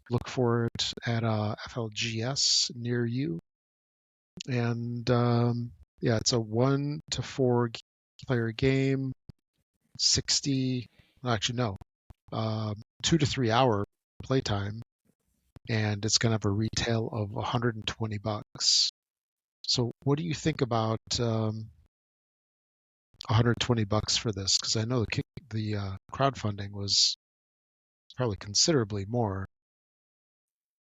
look for it at FLGS near you. And yeah, it's a 1 to 4 player game, 60, actually no, 2 to 3 hour playtime, and it's going to have a retail of $120. So what do you think about $120 for this? Because I know the crowdfunding was probably considerably more.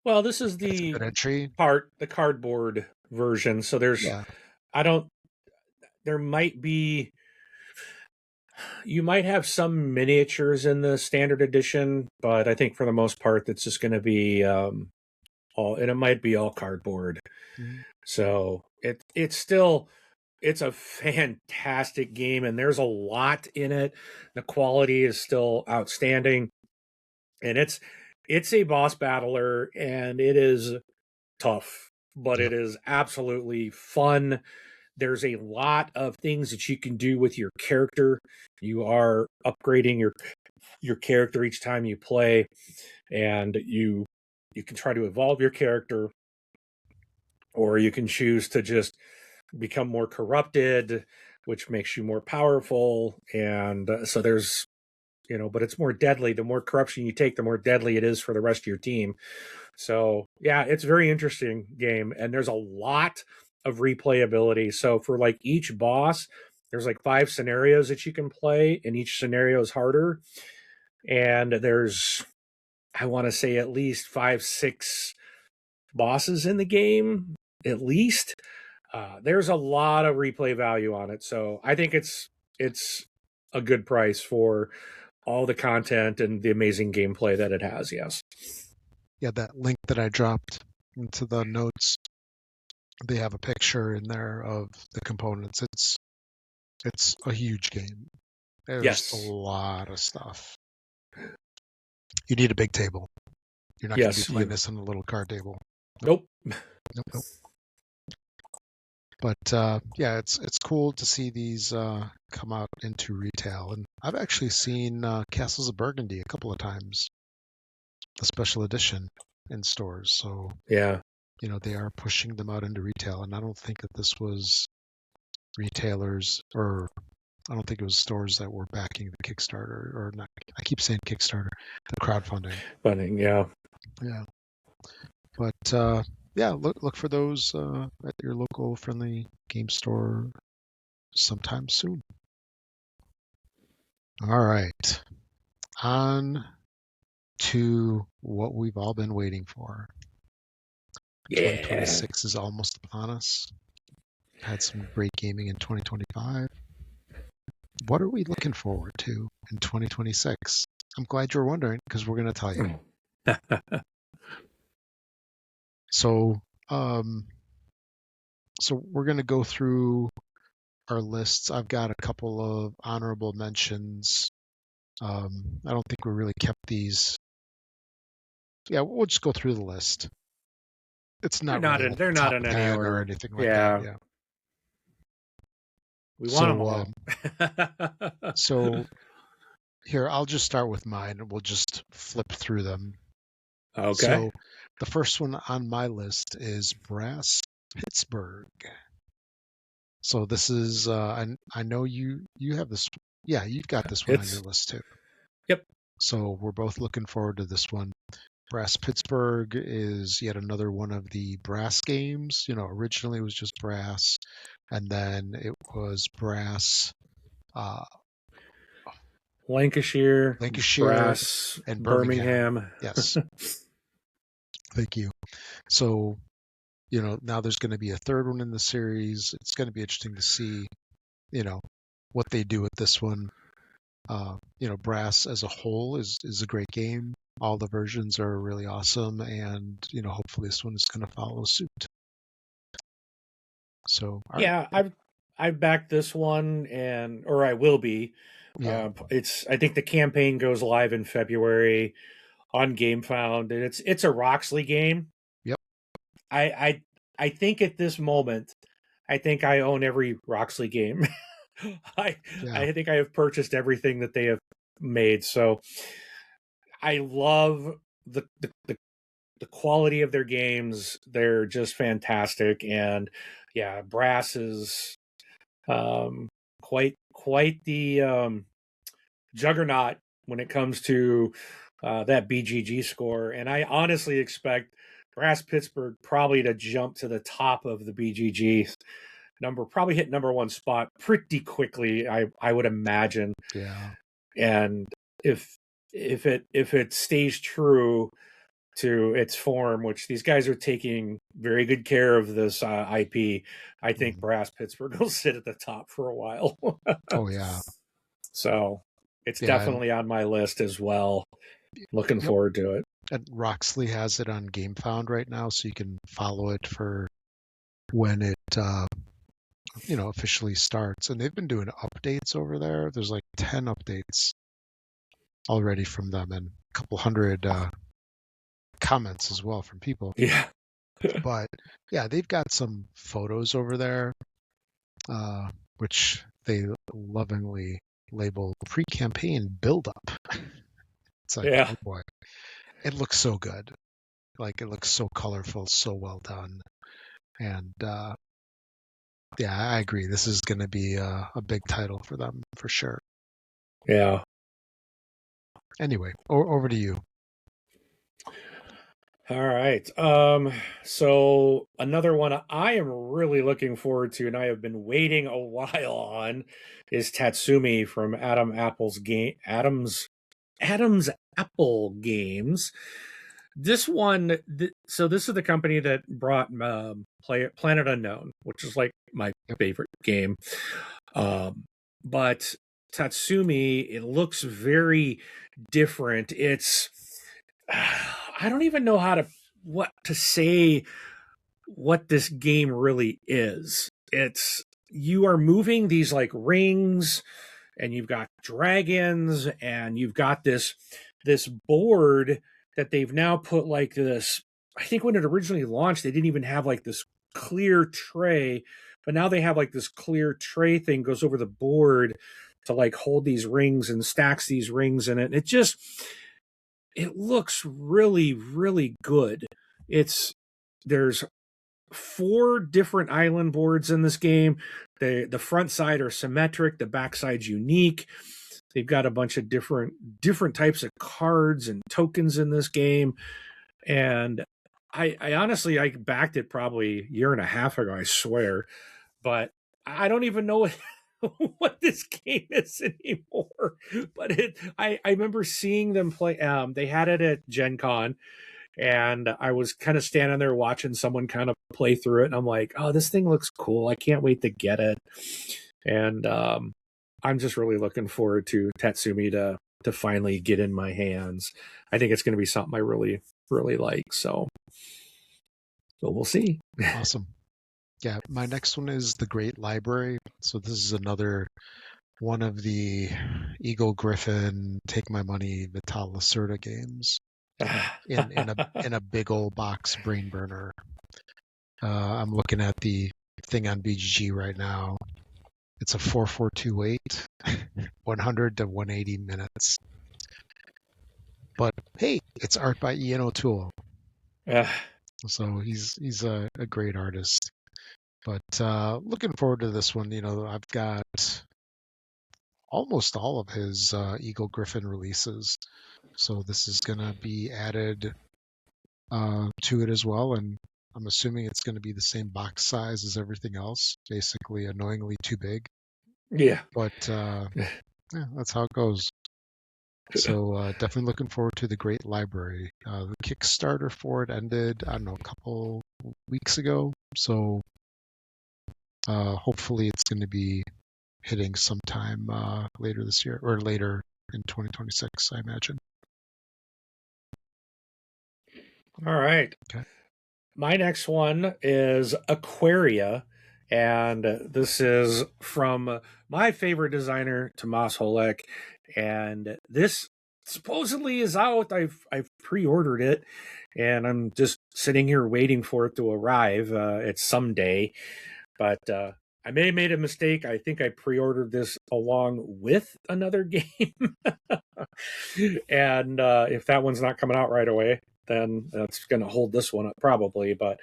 Well, this is That's a the good entry. the cardboard version. So Yeah. I don't, there might be, you might have some miniatures in the standard edition, but I think for the most part, it's just going to be and it might be all cardboard. Mhm. So it's still, it's a fantastic game, and there's a lot in it. The quality is still outstanding, and it's a boss battler, and it is tough, but Yep. it is absolutely fun. There's a lot of things that you can do with your character. You are upgrading your character each time you play, and you can try to evolve your character, or you can choose to just become more corrupted, which makes you more powerful. And so there's, but it's more deadly. The more corruption you take, the more deadly it is for the rest of your team. So yeah, it's a very interesting game, and there's a lot of replayability. So for like each boss, there's like 5 scenarios that you can play, and each scenario is harder. And there's, I want to say, at least 5, 6 bosses in the game, at least. There's a lot of replay value on it, so I think it's a good price for all the content and the amazing gameplay that it has. Yes. Yeah, that link that I dropped into the notes, they have a picture in there of the components. It's a huge game. There's a Yes. lot of stuff. You need a big table. You're not going to be Yes. playing this on a little card table. Nope, Nope. nope, nope. But yeah, it's cool to see these come out into retail, and I've actually seen Castles of Burgundy a couple of times, the special edition in stores. So Yeah. they are pushing them out into retail, and I don't think that this was retailers, or I don't think it was stores that were backing the Kickstarter, or not. I keep saying Kickstarter, the crowdfunding. Funding. Yeah. Yeah, but yeah, look for those at your local friendly game store sometime soon. All right, on to what we've all been waiting for. Yeah. 2026 is almost upon us. Had some great gaming in 2025. What are we looking forward to in 2026? I'm glad you're wondering, because we're going to tell you. So, um, so we're going to go through our lists. I've got a couple of honorable mentions. I don't think we really kept these. Yeah, we'll just go through the list. It's not really like They're not top in any 10 or order. anything like that. Yeah. Yeah. We want them So, all. so here, I'll just start with mine and we'll just flip through them. Okay. So the first one on my list is Brass Pittsburgh. So this is I know you have this. Yeah, you've got this one on your It's, list too. yep. So we're both looking forward to this one. Brass Pittsburgh is yet another one of the Brass games. Originally it was just Brass, and then it was Brass, uh, Lancashire, Lancashire, Brass, and Birmingham. Birmingham. Yes, thank you. So, now there's going to be a third one in the series. It's going to be interesting to see, you know, what they do with this one. Brass as a whole is a great game. All the versions are really awesome, and hopefully this one is going to follow suit. So, all right, Yeah, I've backed this one, or I will be. yeah, I think the campaign goes live in February on GameFound, and it's a Roxley game. yep, I I I think at this moment, I think I own every Roxley game. I yeah, I think I have purchased everything that they have made. So I love the quality of their games. They're just fantastic, and yeah, Brass is um, quite the juggernaut when it comes to that BGG score. And I honestly expect Brass Pittsburgh probably to jump to the top of the BGG probably hit number one spot pretty quickly. I would imagine, yeah. and if if it stays true to its form, which these guys are taking very good care of this IP, I think Mhm. Brass Pittsburgh will sit at the top for a while. Oh yeah, So it's yeah, and definitely on my list as well. Looking yep. forward to it. And Roxley has it on GameFound right now, so you can follow it for when it officially starts. And they've been doing updates over there. There's like 10 updates already from them, and a couple hundred comments as well from people. Yeah. But yeah, they've got some photos over there, which they lovingly label pre-campaign build-up. It's like, Yeah. oh boy, it looks so good. Like it looks so colorful, so well done. And yeah, I agree. This is going to be a big title for them for sure. Yeah. Anyway, over to you. All right. So another one I am really looking forward to, and I have been waiting a while on, is Tatsumi from Adam's Apple Games. This one, so this is the company that brought Planet Unknown, which is like my Yep. favorite game. But Tatsumi, it looks very different. It's I don't even know what to say what this game really is. It's you are moving these like rings, and you've got dragons, and you've got this board that they've now put like this. I think when it originally launched, they didn't even have like this clear tray, but now they have like this clear tray thing goes over the board to like hold these rings and stacks these rings in it. And it looks really, really good. There's four different island boards in this game. The front side are symmetric, the back side's unique. They've got a bunch of different types of cards and tokens in this game. And I honestly I backed it probably a year and a half ago, I swear. But I don't even know what this game is anymore. But I remember seeing them play. They had it at Gen Con, and I was kind of standing there watching someone kind of play through it, and I'm like, oh, this thing looks cool. I can't wait to get it. And I'm just really looking forward to Tatsumi to finally get in my hands. I think it's going to be something I really really like. So we'll see. Awesome. Yeah, my next one is The Great Library. So this is another one of the Eagle Griffin, Take My Money, Vital Lacerda games in a big old box brain burner. I'm looking at the thing on BGG right now. It's a 4428, 100 to 180 minutes. But hey, it's art by Ian O'Toole. So he's a great artist. But looking forward to this one. I've got almost all of his Eagle Griffin releases. So this is going to be added to it as well, and I'm assuming it's going to be the same box size as everything else, basically annoyingly too big. Yeah. But yeah, that's how it goes. So definitely looking forward to the Great Library. The Kickstarter for it ended, I don't know, a couple weeks ago. So hopefully it's going to be hitting sometime later this year or later in 2026, I imagine. All right. Okay. My next one is Aquaria, and this is from my favorite designer, Tomas Holek, and this supposedly is out. I've pre-ordered it, and I'm just sitting here waiting for it to arrive. It's someday, but I may have made a mistake. I think I pre-ordered this along with another game, and if that one's not coming out right away, then that's going to hold this one up probably. But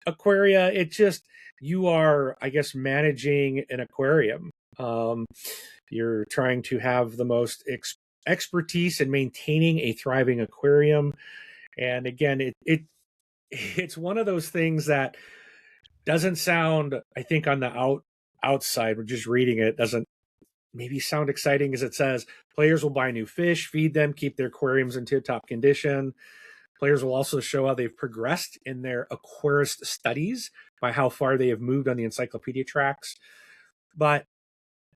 Aquaria, it just, you are, I guess, managing an aquarium. You're trying to have the most expertise in maintaining a thriving aquarium, and again, it's one of those things that doesn't sound, I think, on the outside, we're just reading it, doesn't maybe sound exciting as it says. Players will buy new fish, feed them, keep their aquariums in tip-top condition. Players will also show how they've progressed in their aquarist studies by how far they have moved on the encyclopedia tracks. But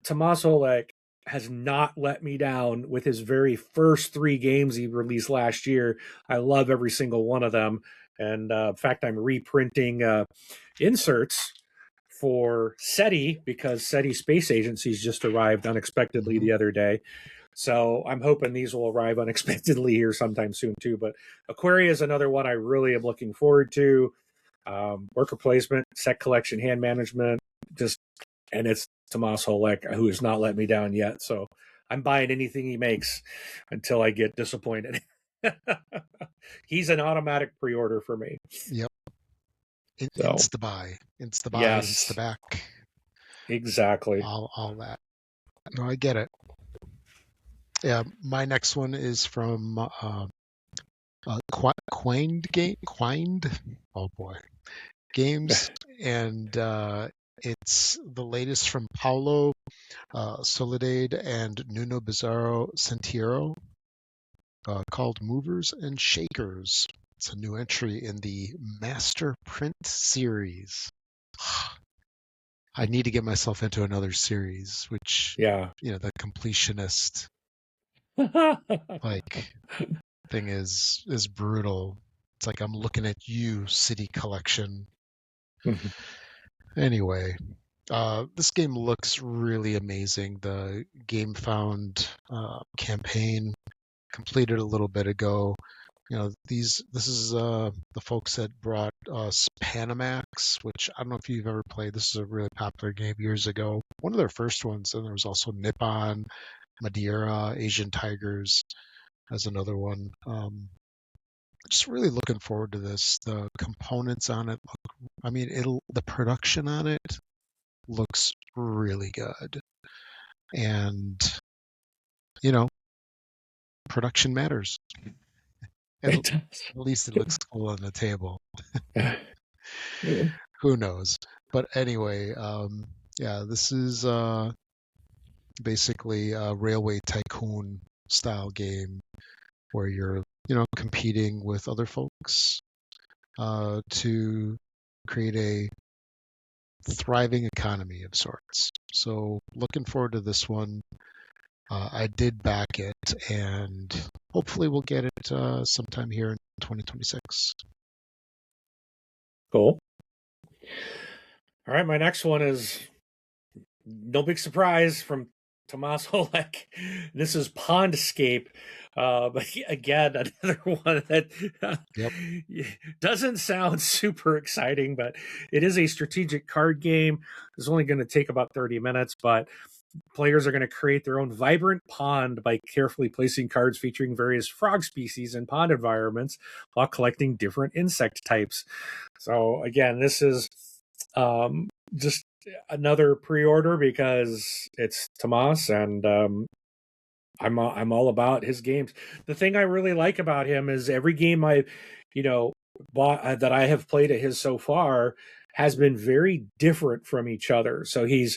Tomas Olek has not let me down with his very first 3 games he released last year. I love every single one of them. And in fact, I'm reprinting inserts for SETI because SETI Space Agency's just arrived unexpectedly the other day. So I'm hoping these will arrive unexpectedly here sometime soon too. But Aquaria is another one I really am looking forward to. Worker placement, set collection, hand management, and it's Tomas Holek, who has not let me down yet. So I'm buying anything he makes until I get disappointed. He's an automatic pre-order for me. Yep. So, Insta-buy, yes, insta-back. exactly. All that. No, I get it. Yeah, my next one is from Quined. Oh boy, Games, and it's the latest from Paulo Soledad and Nuno Bizarro Sentiero, called Movers and Shakers. It's a new entry in the Master Print series. I need to get myself into another series, which, Yeah. the completionist like thing is brutal. It's like I'm looking at you, City Collection. Anyway, this game looks really amazing. The Game Found campaign completed a little bit ago. This is the folks that brought us Panamax, which I don't know if you've ever played. This is a really popular game years ago. One of their first ones, and there was also Nippon, Madeira, Asian Tigers as another one. Just really looking forward to this. The components on it the production on it looks really good. And, production matters. At least it looks cool on the table. Who knows? But anyway, yeah, this is basically a railway tycoon style game where you're, competing with other folks to create a thriving economy of sorts. So looking forward to this one. I did back it, and hopefully we'll get it sometime here in 2026. Cool. All right, my next one is no big surprise from Tomas Holek. This is Pondscape. But again, another one that Yep. doesn't sound super exciting, but it is a strategic card game. It's only going to take about 30 minutes, but players are going to create their own vibrant pond by carefully placing cards featuring various frog species in pond environments while collecting different insect types. So again, this is just another pre-order because it's Tomas, and I'm all about his games. The thing I really like about him is every game I that I have played of his so far has been very different from each other. So he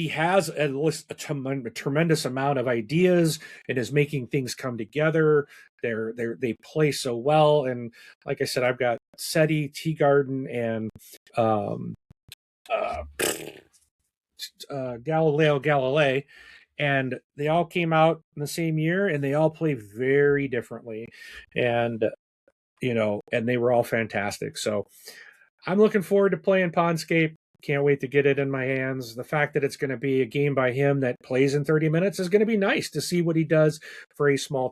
has a tremendous amount of ideas and is making things come together. They play so well, and like I said, I've got SETI, Tea Garden, and um, uh, Galileo Galilei, and they all came out in the same year, and they all play very differently, and and they were all fantastic. So I'm looking forward to playing Pondscape. Can't wait to get it in my hands. The fact that it's going to be a game by him that plays in 30 minutes is going to be nice to see what he does for a small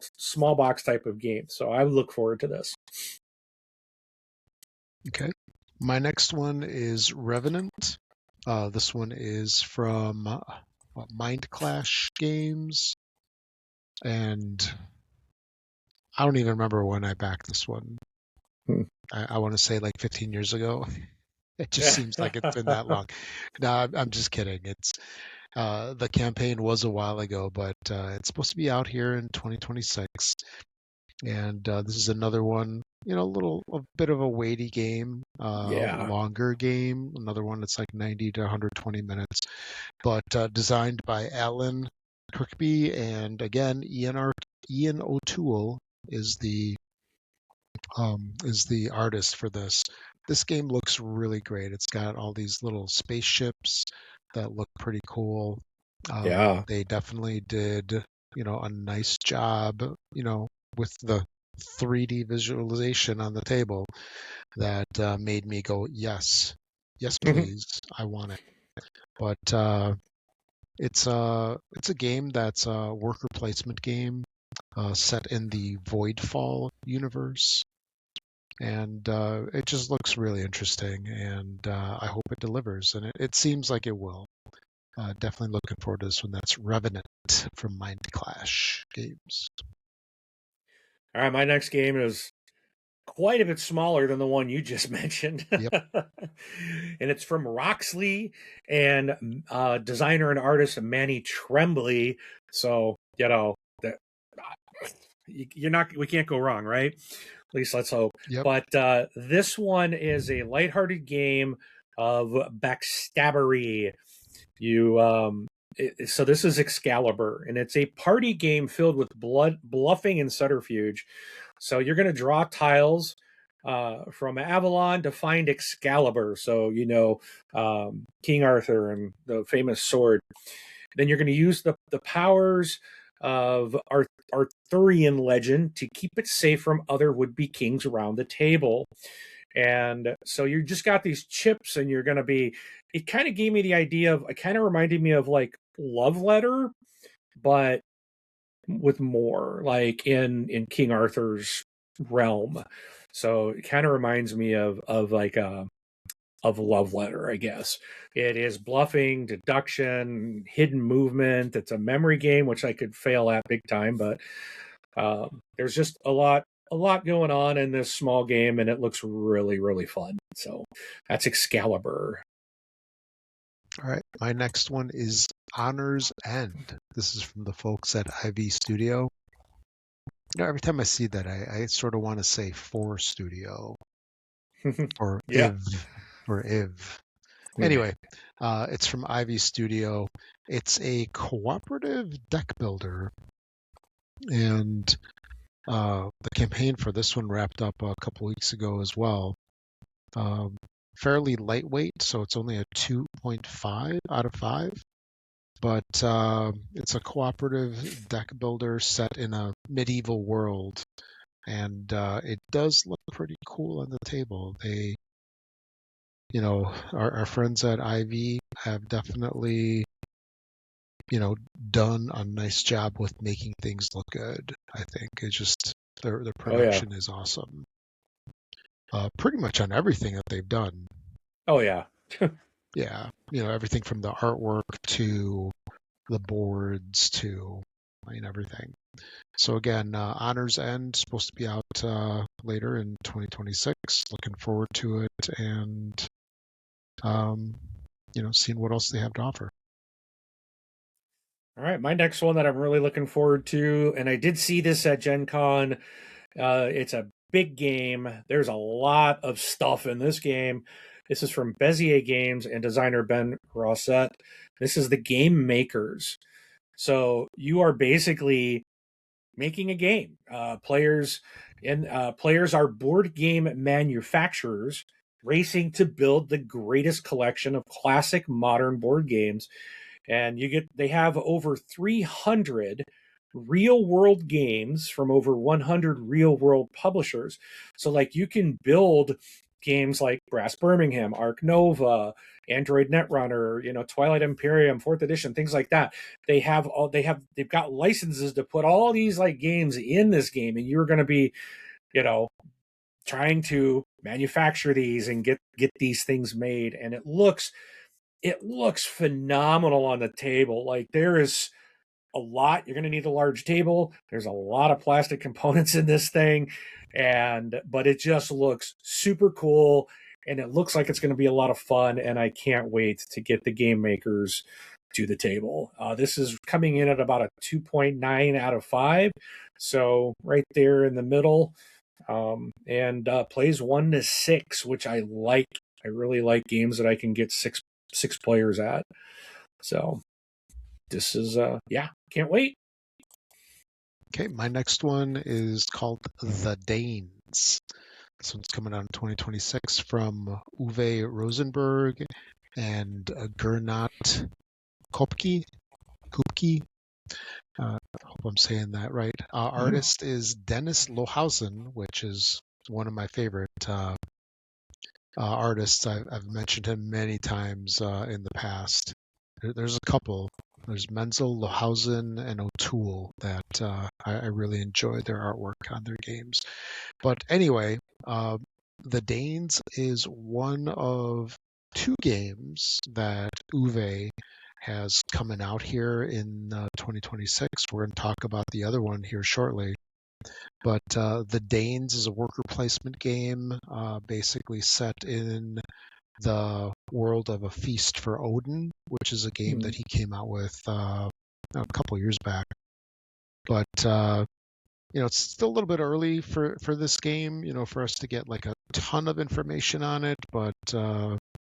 box type of game. So I look forward to this. Okay. My next one is Revenant. This one is from Mind Clash Games. And I don't even remember when I backed this one. I want to say like 15 years ago. It just seems like it's been that long. No, I'm just kidding. It's the campaign was a while ago, but it's supposed to be out here in 2026. And this is another one, a bit of a weighty game, Yeah. longer game. Another one that's like 90 to 120 minutes, but designed by Alan Kirkby, and again, Ian O'Toole is the artist for this. This game looks really great. It's got all these little spaceships that look pretty cool. Yeah. They definitely did, a nice job, with the 3D visualization on the table that made me go, yes, please, I want it. But it's a game that's a worker placement game set in the Voidfall universe. And it just looks really interesting, and I hope it delivers, and it seems like it will. Definitely looking forward to this one. That's Revenant from Mind Clash Games. All right, my next game is quite a bit smaller than the one you just mentioned. Yep. And it's from Roxley and designer and artist Manny Tremblay. So, that we can't go wrong, right? At least let's hope. Yep. But this one is a lighthearted game of backstabbery. So this is Excalibur, and it's a party game filled with blood, bluffing, and subterfuge. So you're going to draw tiles from Avalon to find Excalibur. So King Arthur and the famous sword. Then you're going to use the powers of Arthurian legend to keep it safe from other would-be kings around the table. And so you just got these chips, and you're going to be. It kind of gave me the idea of. It kind of reminded me of like Love Letter, but with more like in King Arthur's realm. So it kind of reminds me of Love Letter, I guess. It is bluffing, deduction, hidden movement. It's a memory game, which I could fail at big time, but there's just a lot going on in this small game, and it looks really, really fun. So that's Excalibur. All right. My next one is Honor's End. This is from the folks at IV Studio. Every time I see that, I sort of want to say For Studio or Yeah. IV. Anyway, it's from IV Studio. It's a cooperative deck builder, and the campaign for this one wrapped up a couple weeks ago as well. Fairly lightweight, so it's only a 2.5 out of 5. But it's a cooperative deck builder set in a medieval world, and it does look pretty cool on the table. They, our friends at IV have definitely, done a nice job with making things look good. I think it's just their production is awesome. Pretty much on everything that they've done. Oh yeah. Yeah, everything from the artwork to the boards to everything. So again, Honor's End supposed to be out later in 2026. Looking forward to it, and seeing what else they have to offer. All right, my next one that I'm really looking forward to, and I did see this at Gen Con. It's a big game. There's a lot of stuff in this game. This is from Bezier Games and designer Ben Rossett. This is the Game Makers. So you are basically making a game. Players are board game manufacturers racing to build the greatest collection of classic modern board games. And they have over 300 real world games from over 100 real world publishers. So like you can build games like Brass Birmingham, Arc Nova, Android Netrunner, Twilight Imperium, 4th edition, things like that. They've got licenses to put all these like games in this game, and you're going to be, trying to manufacture these and get these things made. And it looks phenomenal on the table. Like there is a lot. You're going to need a large table. There's a lot of plastic components in this thing, but it just looks super cool, and it looks like it's going to be a lot of fun. And I can't wait to get the Game Makers to the table. This is coming in at about a 2.9 out of 5, so right there in the middle. And plays 1 to 6, which I like. I really like games that I can get six players at. So this is can't wait. Okay, my next one is called The Danes. This one's coming out in 2026 from Uwe Rosenberg and Gernot Kopke. I hope I'm saying that right. Artist is Dennis Lohausen, which is one of my favorite artists. I've mentioned him many times in the past. There's a couple. There's Menzel, Lohausen, and O'Toole that I really enjoy their artwork on their games. But anyway, The Danes is one of 2 games that Uwe has coming out here in 2026. We're going to talk about the other one here shortly. But The Danes is a worker placement game, basically set in the world of A Feast for Odin, which is a game that he came out with a couple years back. But it's still a little bit early for this game, for us to get like a ton of information on it. But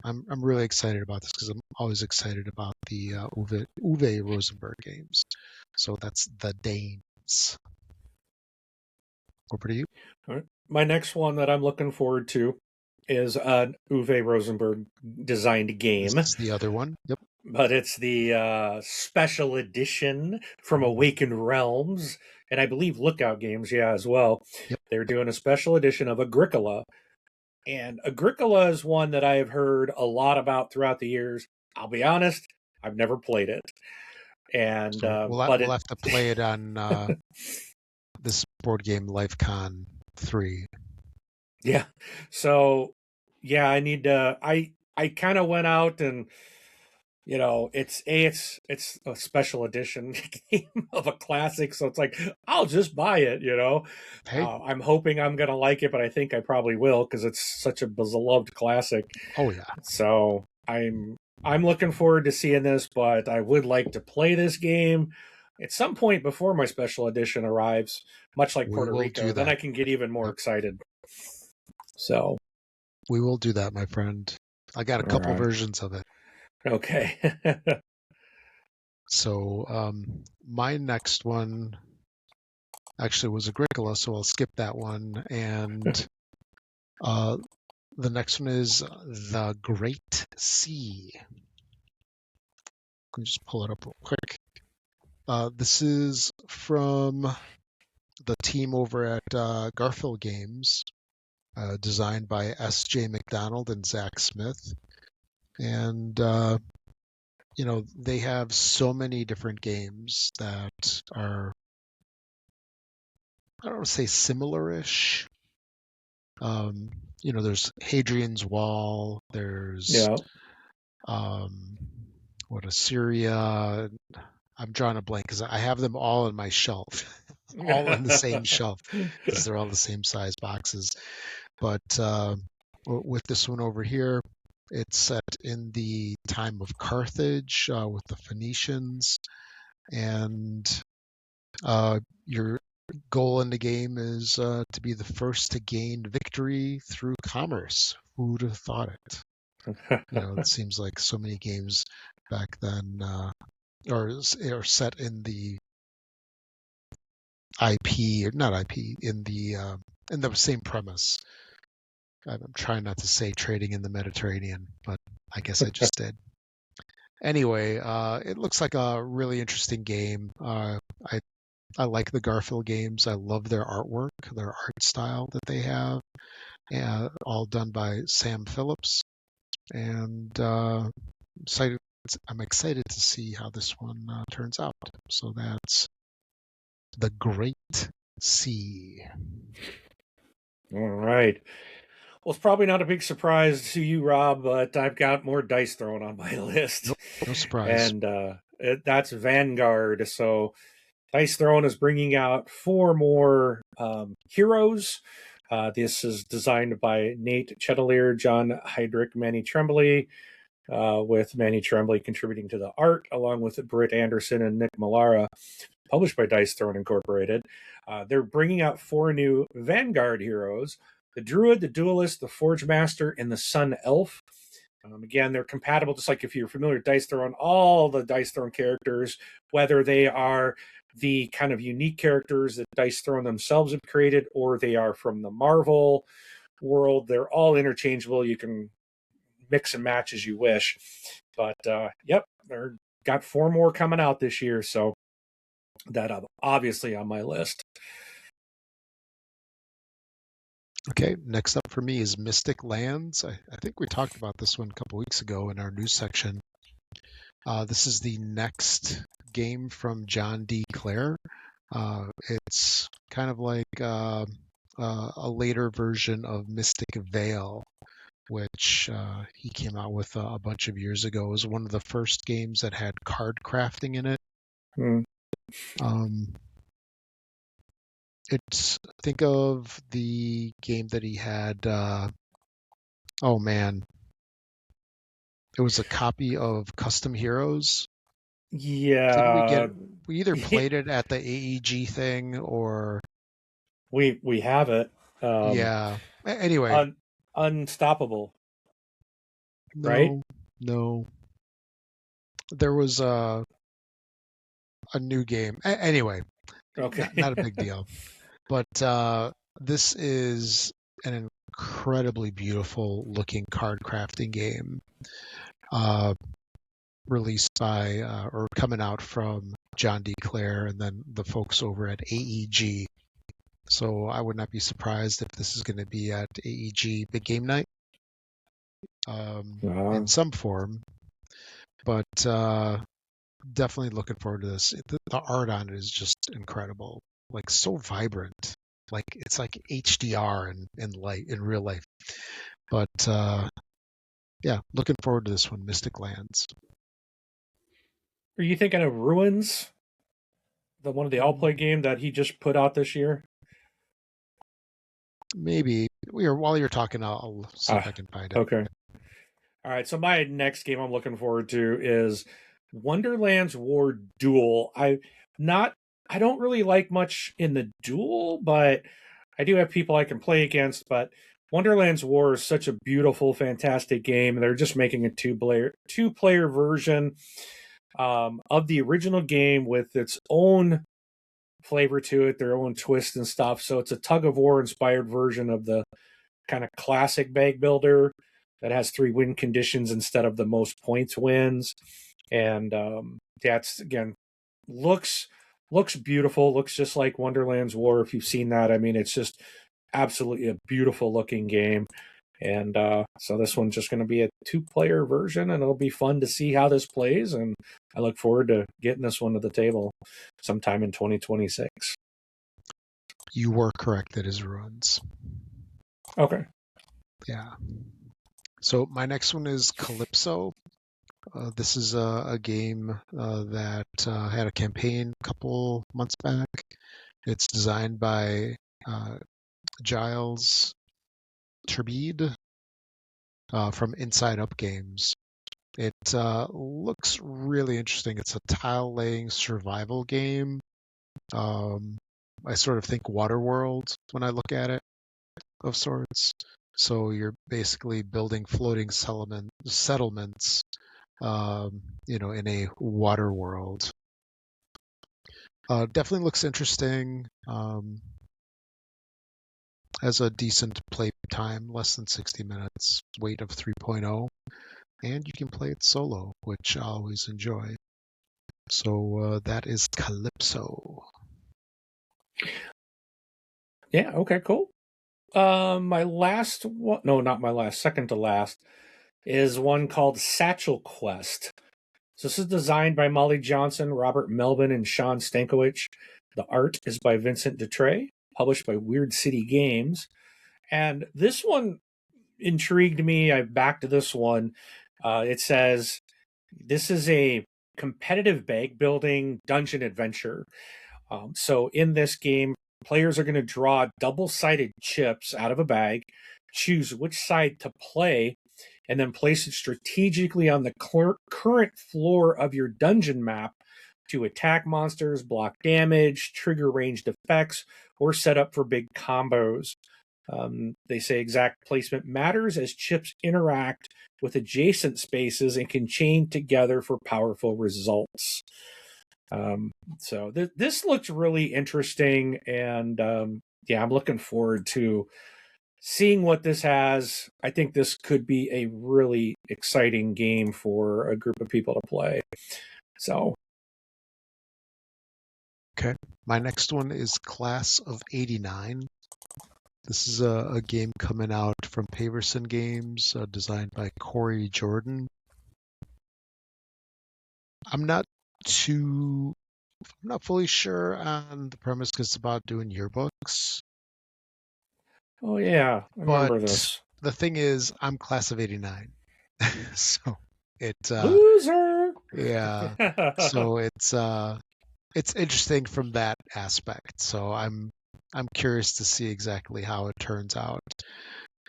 I'm really excited about this because I'm always excited about the Uwe Rosenberg games. So that's The Danes. Over to you. All right. My next one that I'm looking forward to is an Uwe Rosenberg designed game. This is the other one. Yep. But it's the special edition from Awakened Realms, and I believe Lookout Games, as well. Yep. They're doing a special edition of Agricola. And Agricola is one that I have heard a lot about throughout the years. I'll be honest, I've never played it. And so we'll have to play it on this board game LifeCon 3. Yeah. So I need to. I kind of went out and it's a special edition game of a classic, so it's like I'll just buy it. Hey. I'm hoping I'm gonna like it, but I think I probably will because it's such a beloved classic. Oh yeah. So I'm looking forward to seeing this, but I would like to play this game at some point before my special edition arrives, much like Puerto Rico. Then I can get even more excited. So we will do that, my friend. I got a couple versions of it. Okay. So my next one actually was Agricola, so I'll skip that one. And the next one is The Great Sea. Let me just pull it up real quick. This is from the team over at Garfield Games, designed by S.J. McDonald and Zach Smith. And, they have so many different games that are, I don't want to say similar-ish. There's Hadrian's Wall, there's Assyria. I'm drawing a blank because I have them all on my shelf, all on the same shelf because they're all the same size boxes. But with this one over here, it's set in the time of Carthage with the Phoenicians, and you're goal in the game is to be the first to gain victory through commerce. Who would have thought it? It seems like so many games back then are set in the IP, or not IP, in the same premise. I'm trying not to say trading in the Mediterranean, but I guess I just did. Anyway, it looks like a really interesting game. I like the Garfield games. I love their artwork, their art style that they have, all done by Sam Phillips. And excited, I'm excited to see how this one turns out. So that's The Great Sea. All right. Well, it's probably not a big surprise to you, Rob, but I've got more dice thrown on my list. Nope, no surprise. And that's Vanguard. So Dice Throne is bringing out 4 more heroes. This is designed by Nate Chetelier, John Heydrich, Manny Tremblay, with Manny Tremblay contributing to the art, along with Britt Anderson and Nick Malara, published by Dice Throne Incorporated. They're bringing out 4 new Vanguard heroes: the Druid, the Duelist, the Forge Master, and the Sun Elf. Again, they're compatible, just like if you're familiar with Dice Throne, all the Dice Throne characters, whether they are the kind of unique characters that Dice Throne themselves have created, or they are from the Marvel world, they're all interchangeable. You can mix and match as you wish. But yep, they're got 4 more coming out this year, so that obviously on my list. Okay, next up for me is Mystic Lands. I think we talked about this one a couple weeks ago in our news section. This is the next game from John D. Clare. It's kind of like a later version of Mystic Vale, which he came out with a bunch of years ago. It was one of the first games that had card crafting in it. Think of the game that he had. Oh man, it was a copy of Custom Heroes. Yeah, Didn't we get it? We either played it at the AEG thing or we have it. yeah. Anyway, Unstoppable, right? no. There was a new game. Anyway, Okay. not a big deal. But this is an incredibly beautiful looking card crafting game, released by or coming out from John D. Clare and then the folks over at AEG. So I would not be surprised if this is going to be at AEG Big Game Night in some form. But definitely looking forward to this. The art on it is just incredible, like so vibrant. Like it's like HDR in real life. But yeah, looking forward to this one, Mystic Lands. Are you thinking of Ruins? The one of the All Play game that he just put out this year? Maybe. While you're talking, I'll see if I can find it. Okay. All right. So my next game I'm looking forward to is Wonderland's War Duel. I don't really like much in the duel, but I do have people I can play against. But Wonderland's War is such a beautiful, fantastic game. They're just making a two-player version of the original game with its own flavor to it, their own twist and stuff. So it's a tug of war inspired version of the kind of classic bag builder that has 3 win conditions instead of the most points wins. And that's, again, looks beautiful. Looks just like Wonderland's War. If you've seen that, I mean, it's just absolutely a beautiful looking game. And so this one's just going to be a 2-player version, and it'll be fun to see how this plays. And I look forward to getting this one to the table sometime in 2026. You were correct. That is Ruins. Okay. Yeah. So my next one is Calypso. This is a game that had a campaign a couple months back. It's designed by Giles Turbide from Inside Up Games. It looks really interesting. It's a tile laying survival game. I sort of think Waterworld when I look at it, of sorts. So you're basically building floating settlements, in a water world. Definitely looks interesting. Has a decent play time, less than 60 minutes, weight of 3.0, and you can play it solo, which I always enjoy. So that is Calypso. Yeah, okay, cool. My last one, no, not my last, second to last, is one called Satchel Quest. So this is designed by Molly Johnson, Robert Melvin, and Sean Stankiewicz. The art is by Vincent Dutray, published by Weird City Games. And this one intrigued me. I backed this one. It says this is a competitive bag building dungeon adventure. So in this game, players are going to draw double-sided chips out of a bag, choose which side to play, and then place it strategically on the current floor of your dungeon map to attack monsters, block damage, trigger ranged effects, or set up for big combos. They say exact placement matters as chips interact with adjacent spaces and can chain together for powerful results. So this looks really interesting, and yeah, I'm looking forward to seeing what this has. I think this could be a really exciting game for a group of people to play. So, Okay. My next one is Class of 89. This is a game coming out from Paverson Games, designed by Corey Jordan. I'm not fully sure on the premise because it's about doing yearbooks. oh yeah, I But remember this. the thing is, I'm class of 89. So it, Loser. yeah. So it's interesting from that aspect. So I'm curious to see exactly how it turns out.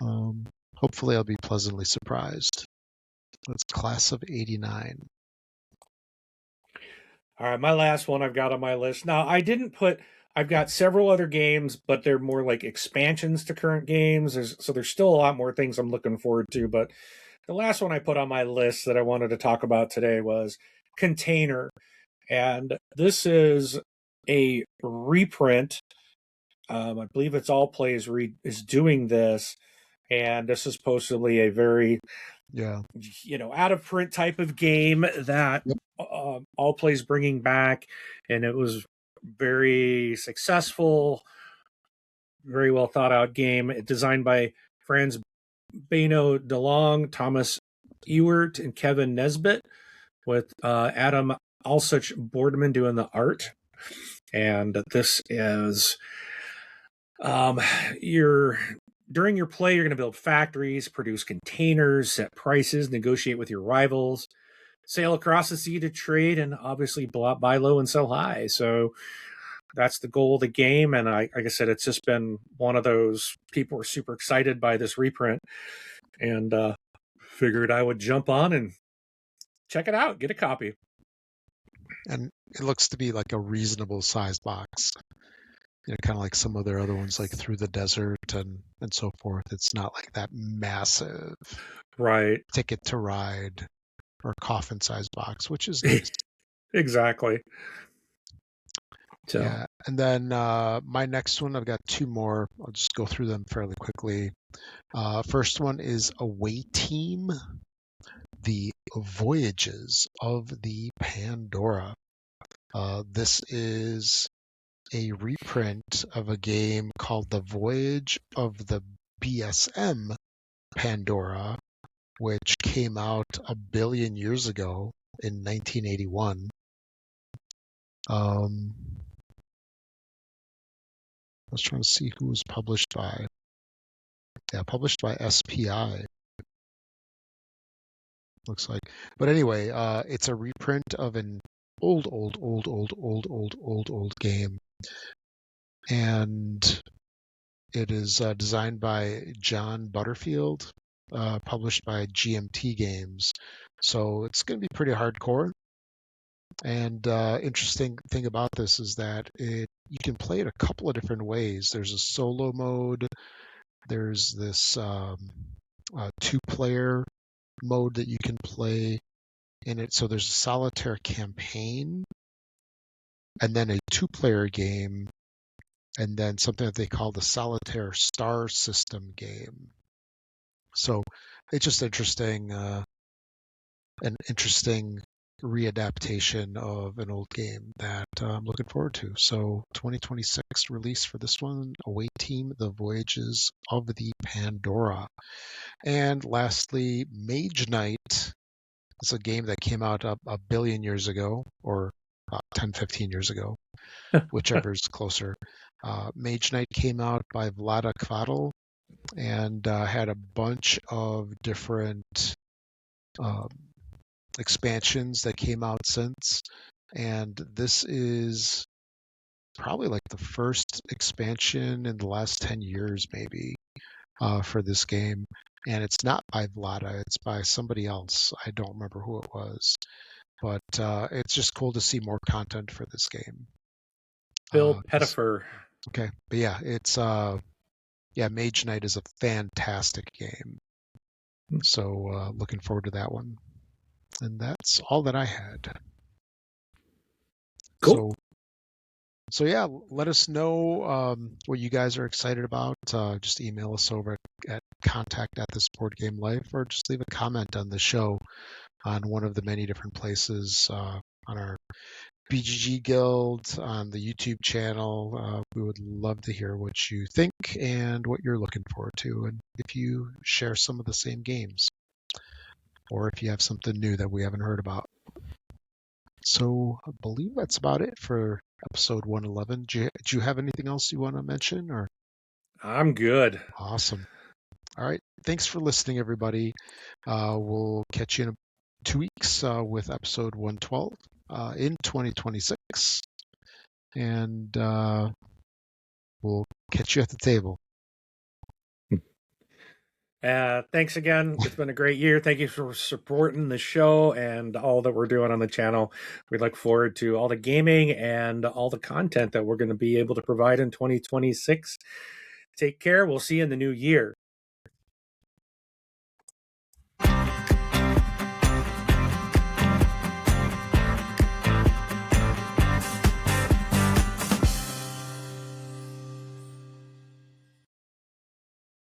Um, Hopefully I'll be pleasantly surprised. It's class of 89. All right, my last one I've got on my list. Now, I've got several other games, but they're more like expansions to current games. So there's still a lot more things I'm looking forward to. But the last one I put on my list that I wanted to talk about today was Container. And this is a reprint. I believe it's All Plays is doing this. And this is supposedly a very Yeah. out of print type of game that Yep. All Plays bringing back, and it was very successful, very well thought out game. Designed by Franz Beno DeLong, Thomas Ewert, and Kevin Nesbitt, with Adam Alsuch Boardman doing the art. And this is your during your play, you're going to build factories, produce containers, set prices, negotiate with your rivals, sail across the sea to trade, and obviously buy low and sell high. So that's the goal of the game. And like I said, it's just been one of those people were super excited by this reprint, and figured I would jump on and check it out, get a copy. And it looks to be like a reasonable size box. Kind of like some of their other ones, like Through the Desert and so forth. It's not like that massive Right. Ticket to Ride or coffin size box, which is nice. Exactly. So. Yeah. And then my next one, I've got two more. I'll just go through them fairly quickly. First one is Away Team, The Voyages of the Pandora. This is a reprint of a game called The Voyage of the BSM Pandora, which came out a billion years ago in 1981. I was trying to see who was published by. Yeah, published by SPI. Looks like. But anyway, it's a reprint of an old game. And it is designed by John Butterfield, published by GMT Games. So it's going to be pretty hardcore. And interesting thing about this is that it you can play it a couple of different ways. There's a solo mode. There's this 2-player mode that you can play in it. So there's a solitaire campaign, and then a 2-player game, and then something that they call the solitaire star system game. So it's just interesting, an interesting readaptation of an old game that I'm looking forward to. So 2026 release for this one, Away Team, The Voyages of the Pandora. And lastly, Mage Knight. It's a game that came out a billion years ago, or 10, 15 years ago, whichever's closer. Mage Knight came out by Vlada Kvadl and had a bunch of different expansions that came out since. And this is probably like the first expansion in the last 10 years, maybe, for this game. And it's not by Vlada, it's by somebody else. I don't remember who it was. But it's just cool to see more content for this game. Bill Pettifer. Okay. But yeah, it's Mage Knight is a fantastic game. So looking forward to that one. And that's all that I had. Cool. So yeah, let us know what you guys are excited about. Just email us over at contact@thisboardgamelife, or just leave a comment on the show on one of the many different places, on our BGG Guild, on the YouTube channel. We would love to hear what you think and what you're looking forward to, and if you share some of the same games, or if you have something new that we haven't heard about. So I believe that's about it for episode 111. Do you have anything else you want to mention? Or I'm good. Awesome. All right. Thanks for listening, everybody. We'll catch you in 2 weeks with episode 112 in 2026. And we'll catch you at the table. Thanks again. It's been a great year. Thank you for supporting the show and all that we're doing on the channel. We look forward to all the gaming and all the content that we're going to be able to provide in 2026. Take care. We'll see you in the new year.